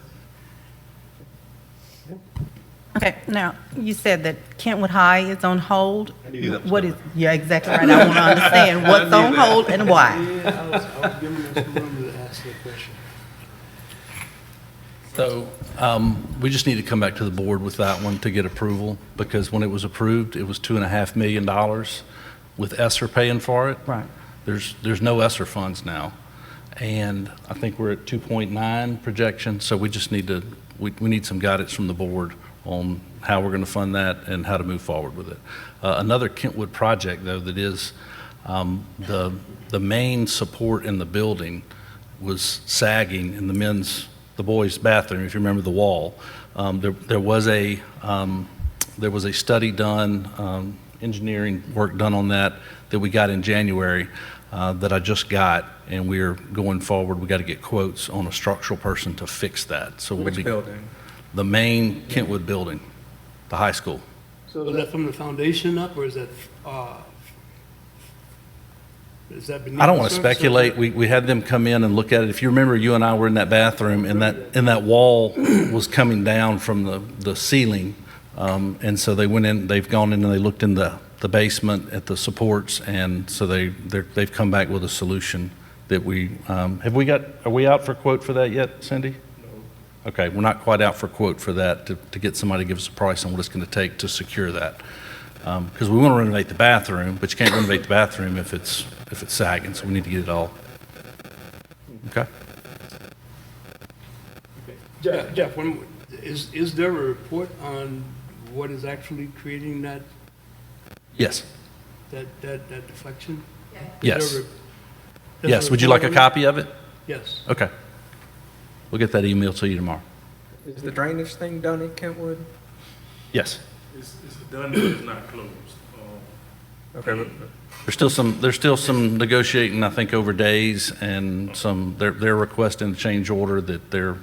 Speaker 4: Okay, now, you said that Kentwood High is on hold.
Speaker 1: knew that was
Speaker 4: What is, yeah, exactly right. I want to understand what's on hold and why.
Speaker 12: Yeah, I was giving us room to ask that question.
Speaker 5: So we just need to come back to the board with that one to get approval, because when it was approved, it was $2.5 million with ESSER paying for it.
Speaker 4: Right.
Speaker 5: There's no ESSER funds now, and I think we're at 2.9 projection, so we just need we need some guidance from the board on how we're going to fund that and how to move forward with it. Another Kentwood project, though, that is the main support in the building was sagging in the boys' bathroom, if you remember the wall. There was a study done, engineering work done on that we got in January that I just got, and we're going forward. We got to get quotes on a structural person to fix that. So
Speaker 3: Which building?
Speaker 5: The main Kentwood building, the high school.
Speaker 12: So is that from the foundation up, or is that beneath?
Speaker 5: I don't want
Speaker 12: the
Speaker 5: to
Speaker 12: surface?
Speaker 5: speculate. We had them come in and look at it. If you remember, you and I were in that bathroom, and that wall was coming down from the ceiling. And so they've gone in and they looked in the basement at the supports, and so they've come back with a solution that are we out for quote for that yet, Cindy? No. Okay, we're not quite out for quote for that, to get somebody to give us a price on what it's going to take to secure that. Because we want to renovate the bathroom, but you can't renovate the bathroom if it's sagging, so we need to get it all. Okay?
Speaker 12: Jeff, is there a report on what is actually creating that
Speaker 5: Yes.
Speaker 12: deflection?
Speaker 5: Yes.
Speaker 12: Is
Speaker 5: Yes. Would you like a copy of it?
Speaker 12: Yes.
Speaker 5: Okay. We'll get that email to you tomorrow.
Speaker 3: Is the drainage thing done in Kentwood?
Speaker 5: Yes.
Speaker 6: It's done, but it's not closed.
Speaker 3: Okay, but
Speaker 5: There's still some negotiating, I think, over days, and they're requesting a change order that they're,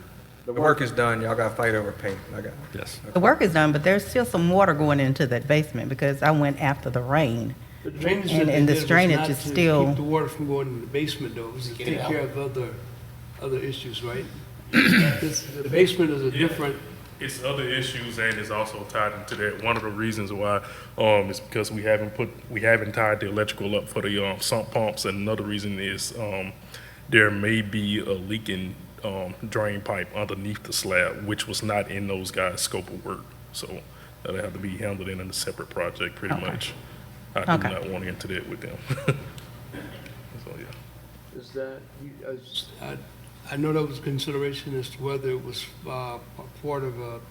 Speaker 3: the work is done, y'all got to fight over paint. I got it.
Speaker 5: yes.
Speaker 4: The work is done, but there's still some water going into that basement because I went after the rain.
Speaker 12: The drainage
Speaker 4: And-
Speaker 12: that
Speaker 4: and
Speaker 12: they
Speaker 4: this
Speaker 12: did was
Speaker 4: drainage
Speaker 12: not
Speaker 4: is
Speaker 12: to
Speaker 4: still-
Speaker 12: keep the water from going in the basement, though. It was to take care of other issues, right? The basement is a different.
Speaker 6: It's other issues, and it's also tied into that. One of the reasons why is because we haven't tied the electrical up for the sump pumps, and another reason is there may be a leaking drain pipe underneath the slab, which was not in those guys' scope of work. So that'll have to be handled in a separate project, pretty much. I do
Speaker 4: Okay.
Speaker 6: not want to into that with them. So yeah.
Speaker 12: Is that, I know that was consideration as to whether it was part of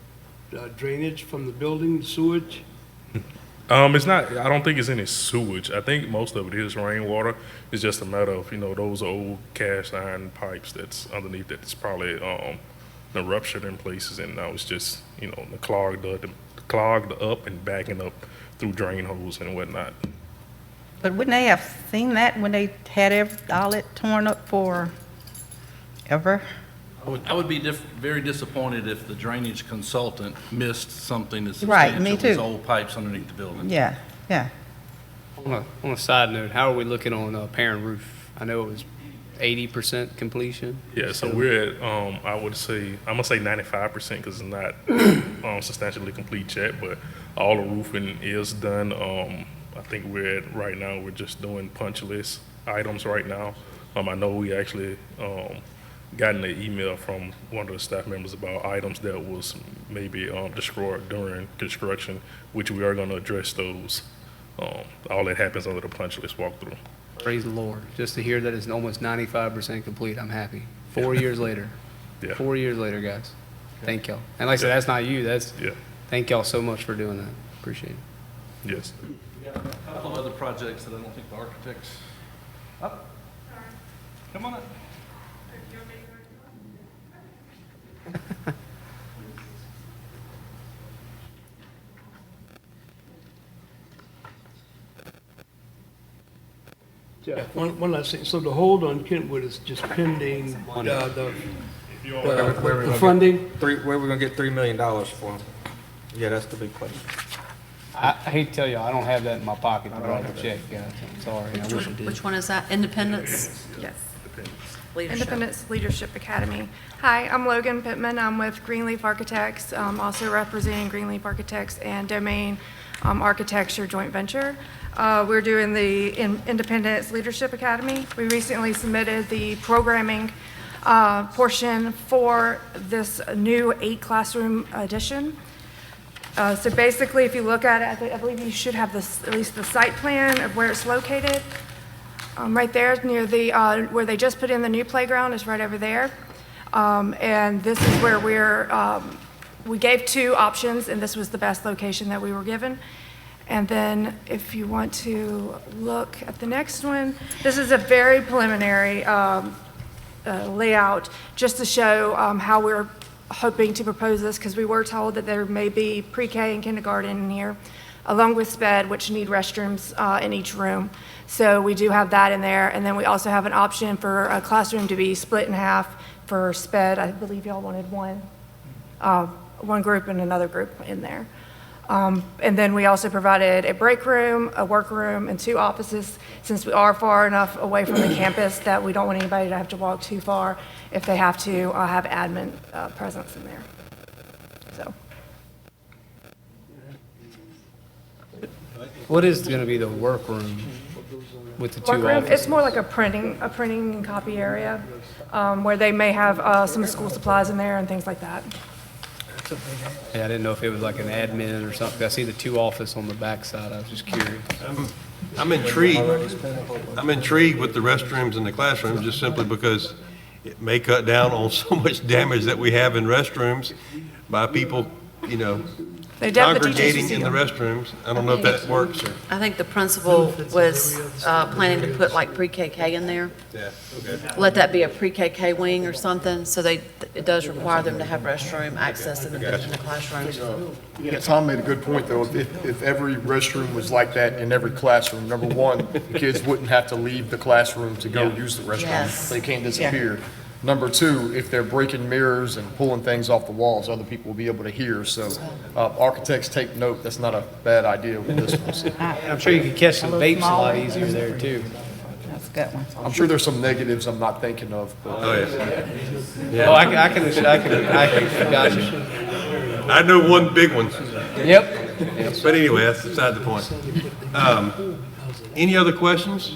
Speaker 12: drainage from the building, sewage.
Speaker 6: It's not, I don't think it's any sewage. I think most of it is rainwater. It's just a matter of, those old cast iron pipes that's underneath that. It's probably, ruptured in places, and now it's just, clogged up and backing up through drain holes and whatnot.
Speaker 4: But wouldn't they have seen that when they had all it torn up for ever?
Speaker 5: I would be very disappointed if the drainage consultant missed something as
Speaker 4: Right,
Speaker 5: substantial
Speaker 4: me
Speaker 5: as
Speaker 4: too.
Speaker 5: old pipes underneath the building.
Speaker 4: Yeah, yeah.
Speaker 7: On a side note, how are we looking on Parent Roof? I know it was 80% completion.
Speaker 6: Yeah, so we're at, I'm gonna say 95% because it's not substantially complete yet, but all the roofing is done. I think right now, we're just doing punch list items right now. I know we actually gotten an email from one of the staff members about items that was maybe destroyed during construction, which we are gonna address those. All that happens under the punch list walkthrough.
Speaker 7: Praise the Lord. Just to hear that it's almost 95% complete, I'm happy. 4 years later.
Speaker 6: Yeah.
Speaker 7: 4 years later, guys. Thank y'all. And like I said, that's not you.
Speaker 6: Yeah.
Speaker 7: Thank y'all so much for doing that. Appreciate it.
Speaker 6: Yes.
Speaker 5: A couple of other projects that I don't think the architects. Up. Come on up.
Speaker 12: Yeah, one last thing. So the hold on Kentwood is just pending the funding?
Speaker 3: Where we gonna get $3 million from? Yeah, that's the big question.
Speaker 7: I hate to tell you, I don't have that in my pocket to write a check, guys. I'm sorry. I wish I did.
Speaker 9: Which one is that? Independence
Speaker 13: Yes.
Speaker 9: Leadership?
Speaker 13: Independence Leadership Academy. Hi, I'm Logan Pittman. I'm with Greenleaf Architects, also representing Greenleaf Architects and Domain Architecture joint venture. We're doing the Independence Leadership Academy. We recently submitted the programming portion for this new 8-classroom addition. So basically, if you look at it, I believe you should have at least the site plan of where it's located. Right there near the, where they just put in the new playground is right over there. And this is where we gave 2 options, and this was the best location that we were given. And then if you want to look at the next one, this is a very preliminary layout just to show how we're hoping to propose this, because we were told that there may be pre-K and kindergarten in here, along with SPED, which need restrooms in each room. So we do have that in there. And then we also have an option for a classroom to be split in half for SPED. I believe y'all wanted one group and another group in there. And then we also provided a break room, a work room, and 2 offices, since we are far enough away from the campus that we don't want anybody to have to walk too far if they have to have admin presence in there. So.
Speaker 7: What is going to be the workroom with the 2
Speaker 13: Workroom,
Speaker 7: offices?
Speaker 13: it's more like a printing and copy area, where they may have some school supplies in there and things like that.
Speaker 7: Yeah, I didn't know if it was like an admin or something. I see the 2 office on the backside. I was just curious.
Speaker 1: I'm intrigued. I'm intrigued with the restrooms in the classrooms, just simply because it may cut down on so much damage that we have in restrooms by people,
Speaker 13: They definitely
Speaker 1: congregating in the restrooms. I don't know if that works.
Speaker 9: I think the principal was planning to put like pre-KK in there.
Speaker 1: Yeah, okay.
Speaker 9: Let that be a pre-KK wing or something, so it does require them to have restroom access in the classrooms.
Speaker 8: Yeah, Tom made a good point, though. If every restroom was like that in every classroom, number one, the kids wouldn't have to leave the classroom to go use the restroom.
Speaker 9: Yes.
Speaker 8: They can't disappear. Number 2, if they're breaking mirrors and pulling things off the walls, other people will be able to hear. So architects take note, that's not a bad idea with this one. So
Speaker 7: And I'm sure you could catch some vapes a lot easier there, too.
Speaker 4: That's a good one.
Speaker 8: I'm sure there's some negatives I'm not thinking of. But
Speaker 1: Oh, yeah.
Speaker 7: Oh, I got you.
Speaker 1: I know one big one.
Speaker 7: Yep.
Speaker 1: But anyway, that's beside the point. Any other questions?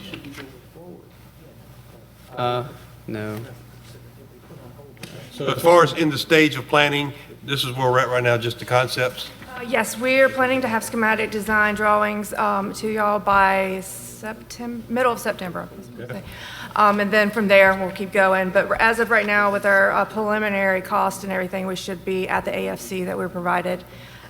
Speaker 7: No.
Speaker 1: So as far as in the stage of planning, this is where we're at right now, just the concepts?
Speaker 13: Yes, we're planning to have schematic design drawings to y'all by middle of September. And then from there, we'll keep going. But as of right now, with our preliminary cost and everything, we should be at the AFC that we were provided.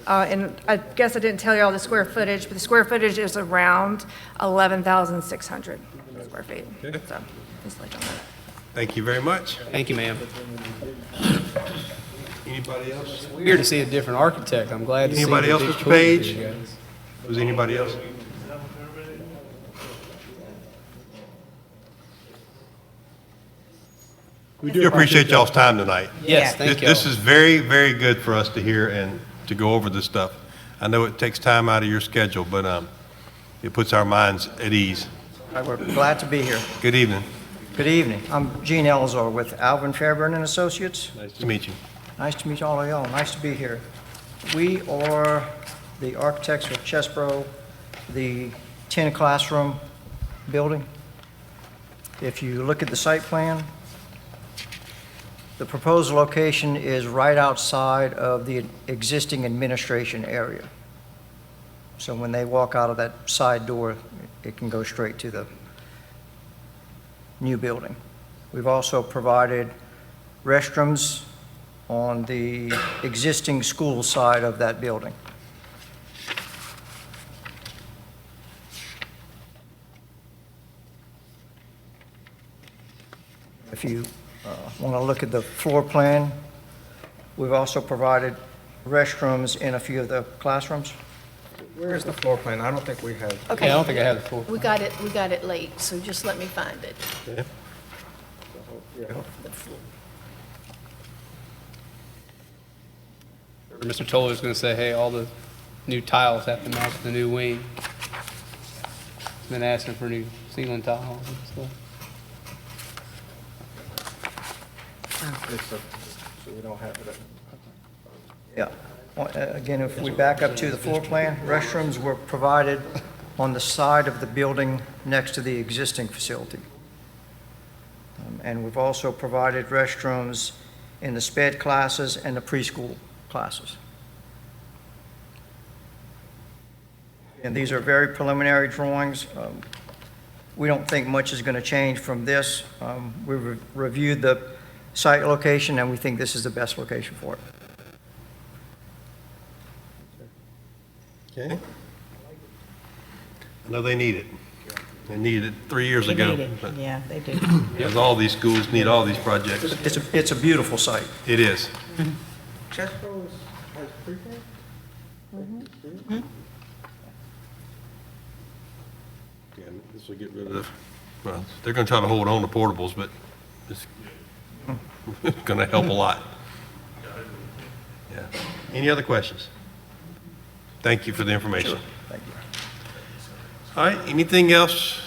Speaker 13: And I guess I didn't tell you all the square footage, but the square footage is around 11,600 square feet. So, just let you know.
Speaker 1: Thank you very much.
Speaker 7: Thank you, ma'am.
Speaker 1: Anybody else?
Speaker 7: Weird to see a different architect. I'm glad to see.
Speaker 1: Anybody
Speaker 7: the
Speaker 1: else,
Speaker 7: big
Speaker 1: Mr.
Speaker 7: tools
Speaker 1: Page?
Speaker 7: here, guys.
Speaker 1: Was anybody else? We do appreciate y'all's time tonight.
Speaker 7: Yes, thank you.
Speaker 1: This is very, very good for us to hear and to go over this stuff. I know it takes time out of your schedule, but it puts our minds at ease.
Speaker 14: We're glad to be here.
Speaker 1: Good evening.
Speaker 14: Good evening. I'm Gene Elzor with Alvin Fairburn and Associates.
Speaker 1: Nice to meet you.
Speaker 14: Nice to meet all of y'all. Nice to be here. We are the architects of Chesbro, the 10 classroom building. If you look at the site plan, the proposed location is right outside of the existing administration area. So when they walk out of that side door, it can go straight to the new building. We've also provided restrooms on the existing school side of that building. If you want to look at the floor plan, we've also provided restrooms in a few of the classrooms.
Speaker 3: Where's the floor plan? I don't think we have.
Speaker 2: Okay.
Speaker 7: Yeah, I don't think I have the full.
Speaker 2: We got it late, so just let me find it.
Speaker 1: Okay.
Speaker 2: The floor.
Speaker 7: Mr. Toller's going to say, hey, all the new tiles have to match the new wing. He's been asking for new ceiling tiles and stuff.
Speaker 3: So we don't have it.
Speaker 14: Yeah. Again, if we back up to the floor plan, restrooms were provided on the side of the building next to the existing facility. And we've also provided restrooms in the SPED classes and the preschool classes. And these are very preliminary drawings. We don't think much is going to change from this. We reviewed the site location, and we think this is the best location for it.
Speaker 1: Okay. I know they need it. They needed it 3 years
Speaker 4: They
Speaker 1: ago.
Speaker 4: need it.
Speaker 1: but
Speaker 4: Yeah, they do.
Speaker 1: As all these schools need all these projects.
Speaker 14: It's a beautiful site.
Speaker 1: It is.
Speaker 3: Chesbro has pre-K?
Speaker 1: Yeah, this will get rid of, well, they're going to try to hold on to portables, but it's going to help a lot. Yeah. Any other questions? Thank you for the information.
Speaker 14: Thank you.
Speaker 1: All right, anything else?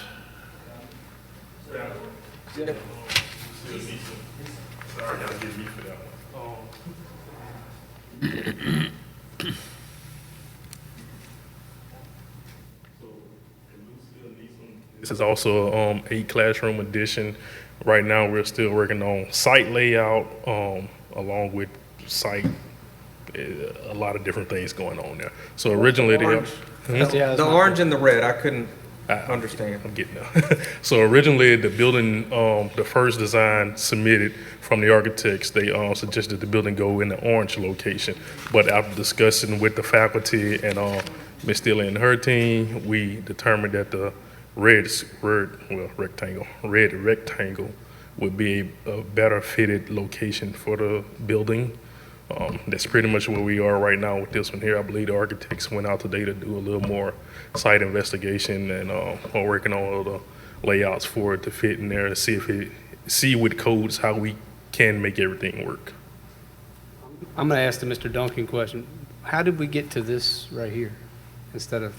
Speaker 6: This is also a 8 classroom addition. Right now, we're still working on site layout, along with site, a lot of different things going on there. So originally,
Speaker 3: The orange and the red, I couldn't understand.
Speaker 6: I'm getting there. So originally, the building, the first design submitted from the architects, they suggested the building go in the orange location. But after discussing with the faculty and Ms. Steele and her team, we determined that the red rectangle would be a better fitted location for the building. That's pretty much where we are right now with this one here. I believe the architects went out today to do a little more site investigation and are working on all the layouts for it to fit in there to see with codes how we can make everything work.
Speaker 7: I'm going to ask the Mr. Duncan question. How did we get to this right here instead of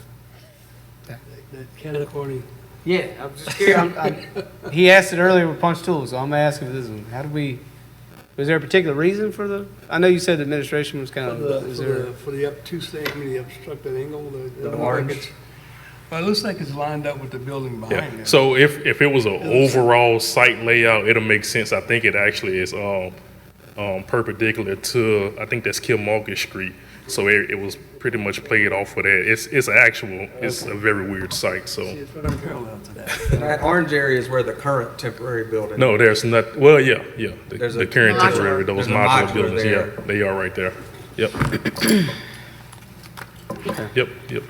Speaker 7: that?
Speaker 12: That Canada Corning.
Speaker 7: Yeah, I'm just curious. He asked it earlier with punch tools, so I'm going to ask him this one. How did we, was there a particular reason for the, I know you said the administration was kind of, is there?
Speaker 12: For the obtuse thing, I mean, the obstructed angle, the
Speaker 3: orange.
Speaker 12: markets. Well, it looks like it's lined up with the building behind
Speaker 6: Yeah.
Speaker 12: it.
Speaker 6: So if it was an overall site layout, it'll make sense. I think it actually is perpendicular to, I think that's Kilmarket Street. So it was pretty much played off of that. It's a very weird site, so.
Speaker 12: It's right parallel to that.
Speaker 3: That orange area is where the current temporary building.
Speaker 6: No, there's not, well, yeah.
Speaker 3: There's
Speaker 6: The
Speaker 3: a
Speaker 6: current
Speaker 3: modular-
Speaker 6: temporary, those
Speaker 3: there's a
Speaker 6: modular
Speaker 3: modular
Speaker 6: buildings,
Speaker 3: there.
Speaker 6: yeah, they are right there. Yep. Yep.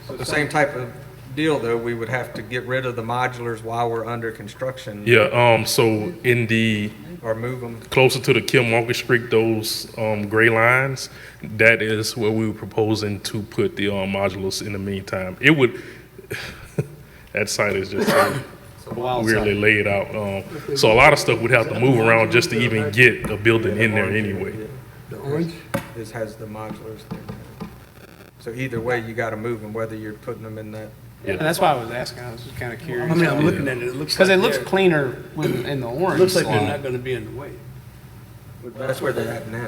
Speaker 3: So the same type of deal, though, we would have to get rid of the modulars while we're under construction.
Speaker 6: Yeah, so in the,
Speaker 3: Or move them.
Speaker 6: closer to the Kilmarket Street, those gray lines, that is where we were proposing to put the modulars in the meantime. It would, that site is just so weirdly laid out. So a lot of stuff would have to move around just to even get a building in there anyway.
Speaker 12: The orange?
Speaker 3: This has the modulars there. So either way, you gotta move them, whether you're putting them in that.
Speaker 7: And that's why I was asking, I was just kind of curious.
Speaker 12: I mean, I'm looking at it, it looks like.
Speaker 7: Because it looks
Speaker 12: they're-
Speaker 7: cleaner in the orange
Speaker 12: Looks like they're
Speaker 7: slide.
Speaker 12: not gonna be in the way.
Speaker 3: That's where they're at now.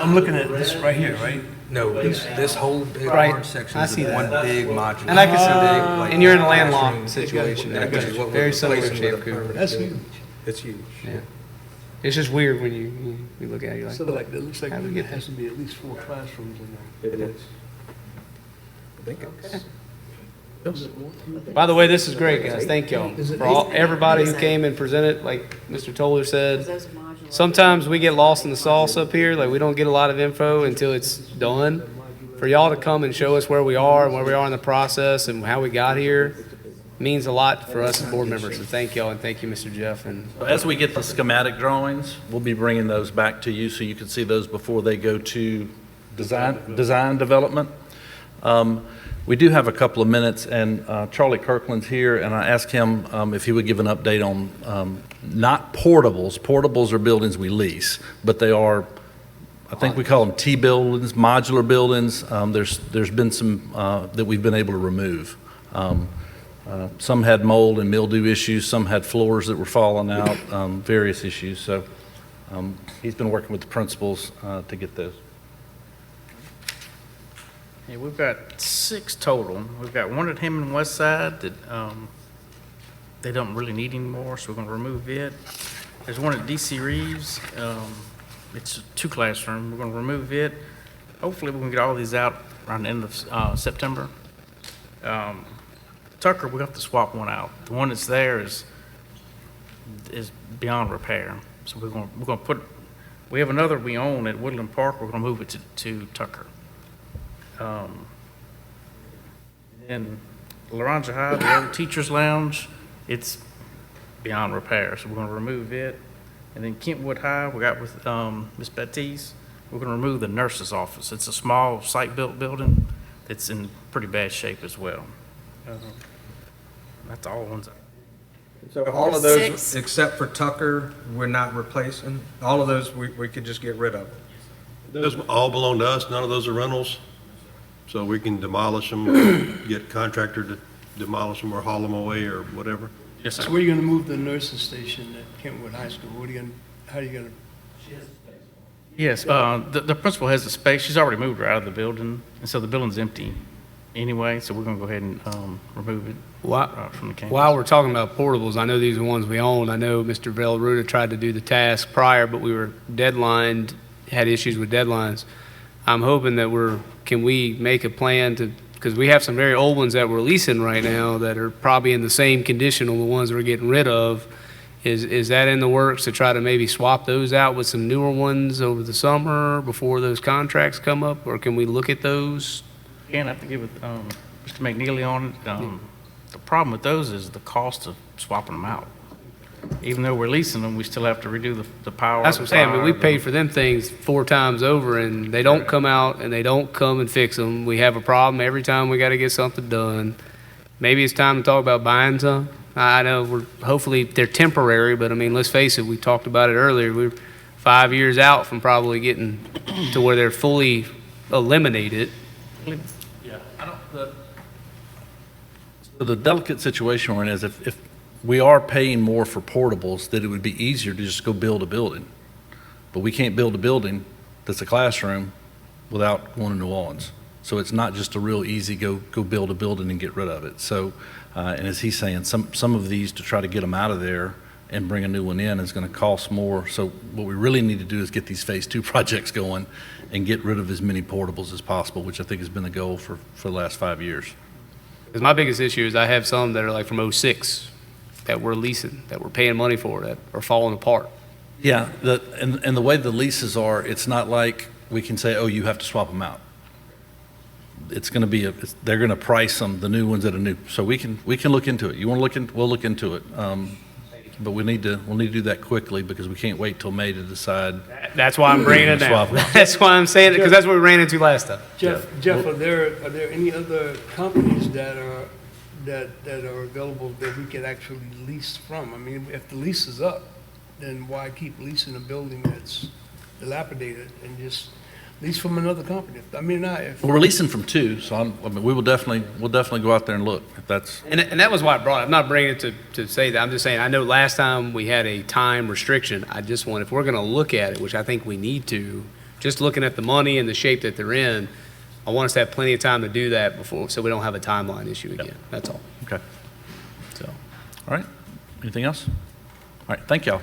Speaker 12: I'm looking at this right here, right?
Speaker 15: No, this whole big
Speaker 7: Right.
Speaker 15: orange section
Speaker 7: I
Speaker 15: is
Speaker 7: see
Speaker 15: one
Speaker 7: that.
Speaker 15: big module.
Speaker 7: And I can see
Speaker 15: One
Speaker 7: that.
Speaker 15: big, like,
Speaker 7: And you're in a
Speaker 15: classroom
Speaker 7: landlocked situation there,
Speaker 3: Which is what we're
Speaker 7: very similar to
Speaker 3: replacing with
Speaker 7: Champ
Speaker 3: a
Speaker 7: Cooper.
Speaker 3: permanent
Speaker 12: That's
Speaker 3: building.
Speaker 12: huge.
Speaker 3: It's huge.
Speaker 7: Yeah. It's just weird when you look at it, you're
Speaker 12: So
Speaker 7: like,
Speaker 12: like, it looks like
Speaker 7: How do we
Speaker 12: there
Speaker 7: get
Speaker 12: has to be at least 4 classrooms in there.
Speaker 3: It is. I think it's.
Speaker 7: by the way, this is great, guys. Thank y'all. For everybody who came and presented, like Mr. Toller said,
Speaker 9: Those are modular.
Speaker 7: sometimes we get lost in the sauce up here, like we don't get a lot of info until it's done. For y'all to come and show us where we are and where we are in the process and how we got here means a lot for us as board members. So thank y'all and thank you, Mr. Jeff. And
Speaker 5: As we get the schematic drawings, we'll be bringing those back to you so you can see those before they go to design development. We do have a couple of minutes, and Charlie Kirkland's here, and I asked him if he would give an update on not portables. Portables are buildings we lease, but they are, I think we call them T buildings, modular buildings. There's been some that we've been able to remove. Some had mold and mildew issues, some had floors that were falling out, various issues. So he's been working with the principals to get those.
Speaker 16: Yeah, we've got 6 total. We've got one at Hammond West Side that they don't really need anymore, so we're going to remove it. There's one at DC Reeves. It's a 2 classroom. We're going to remove it. Hopefully, we can get all these out around the end of September. Tucker, we have to swap one out. The one that's there is beyond repair. So we're going to put. We have another we own at Woodland Park. We're going to move it to Tucker. And Laranja High, the old teacher's lounge, it's beyond repair, so we're going to remove it. And then Kentwood High, we got with Ms. Baptiste, we're going to remove the nurse's office. It's a small site-built building that's in pretty bad shape as well. That's all ones.
Speaker 3: So all of those,
Speaker 9: 6.
Speaker 3: except for Tucker, we're not replacing. All of those, we could just get rid of.
Speaker 1: Those all belong to us, none of those are rentals, so we can demolish them, get contractor to demolish them or haul them away or whatever.
Speaker 16: Yes,
Speaker 12: So where are you gonna move the nurses station at Kentwood High School? How are you gonna?
Speaker 16: Yes, the principal has the space. She's already moved her out of the building, and so the building's empty anyway, so we're going to go ahead and remove it from the campus.
Speaker 7: while we're talking about portables, I know these are ones we own. I know Mr. Velruda tried to do the task prior, but we were deadlined, had issues with deadlines. I'm hoping that can we make a plan to, because we have some very old ones that we're leasing right now that are probably in the same condition on the ones we're getting rid of. Is that in the works to try to maybe swap those out with some newer ones over the summer before those contracts come up? Or can we look at those?
Speaker 16: Again, I have to give it, Mr. McNeely on it. The problem with those is the cost of swapping them out. Even though we're leasing them, we still have to redo the power.
Speaker 7: That's what I'm saying. I mean, we
Speaker 16: the-
Speaker 7: paid for them things 4 times over, and they don't come out, and they don't come and fix them. We have a problem every time we got to get something done. Maybe it's time to talk about buying some. I know hopefully they're temporary, but I mean, let's face it, we talked about it earlier. We're 5 years out from probably getting to where they're fully eliminated.
Speaker 5: Yeah, the delicate situation we're in is if we are paying more for portables, that it would be easier to just go build a building. But we can't build a building that's a classroom without going to New Orleans. So it's not just a real easy go build a building and get rid of it. So, and as he's saying, some of these to try to get them out of there and bring a new one in is going to cost more. So what we really need to do is get these phase 2 projects going and get rid of as many portables as possible, which I think has been the goal for the last 5 years.
Speaker 7: Because my biggest issue is I have some that are like from '06 that we're leasing, that we're paying money for, that are falling apart.
Speaker 5: Yeah, and the way the leases are, it's not like we can say, oh, you have to swap them out. It's going to be, they're going to price them, the new ones that are new. So we can look into it. You want to look in, we'll look into it. But we'll need to do that quickly because we can't wait till May to decide.
Speaker 7: That's why I'm bringing it down.
Speaker 5: Swap it.
Speaker 7: That's why I'm saying it, because that's what we ran into last time.
Speaker 12: Jeff, are there any other companies that are available that we could actually lease from? I mean, if the lease is up, then why keep leasing a building that's dilapidated and just lease from another company? I mean, if
Speaker 5: We're leasing from 2, so we'll definitely go out there and look if that's.
Speaker 7: And that was why I brought it. I'm not bringing it to say that. I'm just saying, I know last time we had a time restriction. I just want, if we're going to look at it, which I think we need to, just looking at the money and the shape that they're in, I want us to have plenty of time to do that before, so we don't have a timeline issue again. That's all.
Speaker 5: Okay.
Speaker 7: So.
Speaker 5: All right. Anything else? All right. Thank y'all.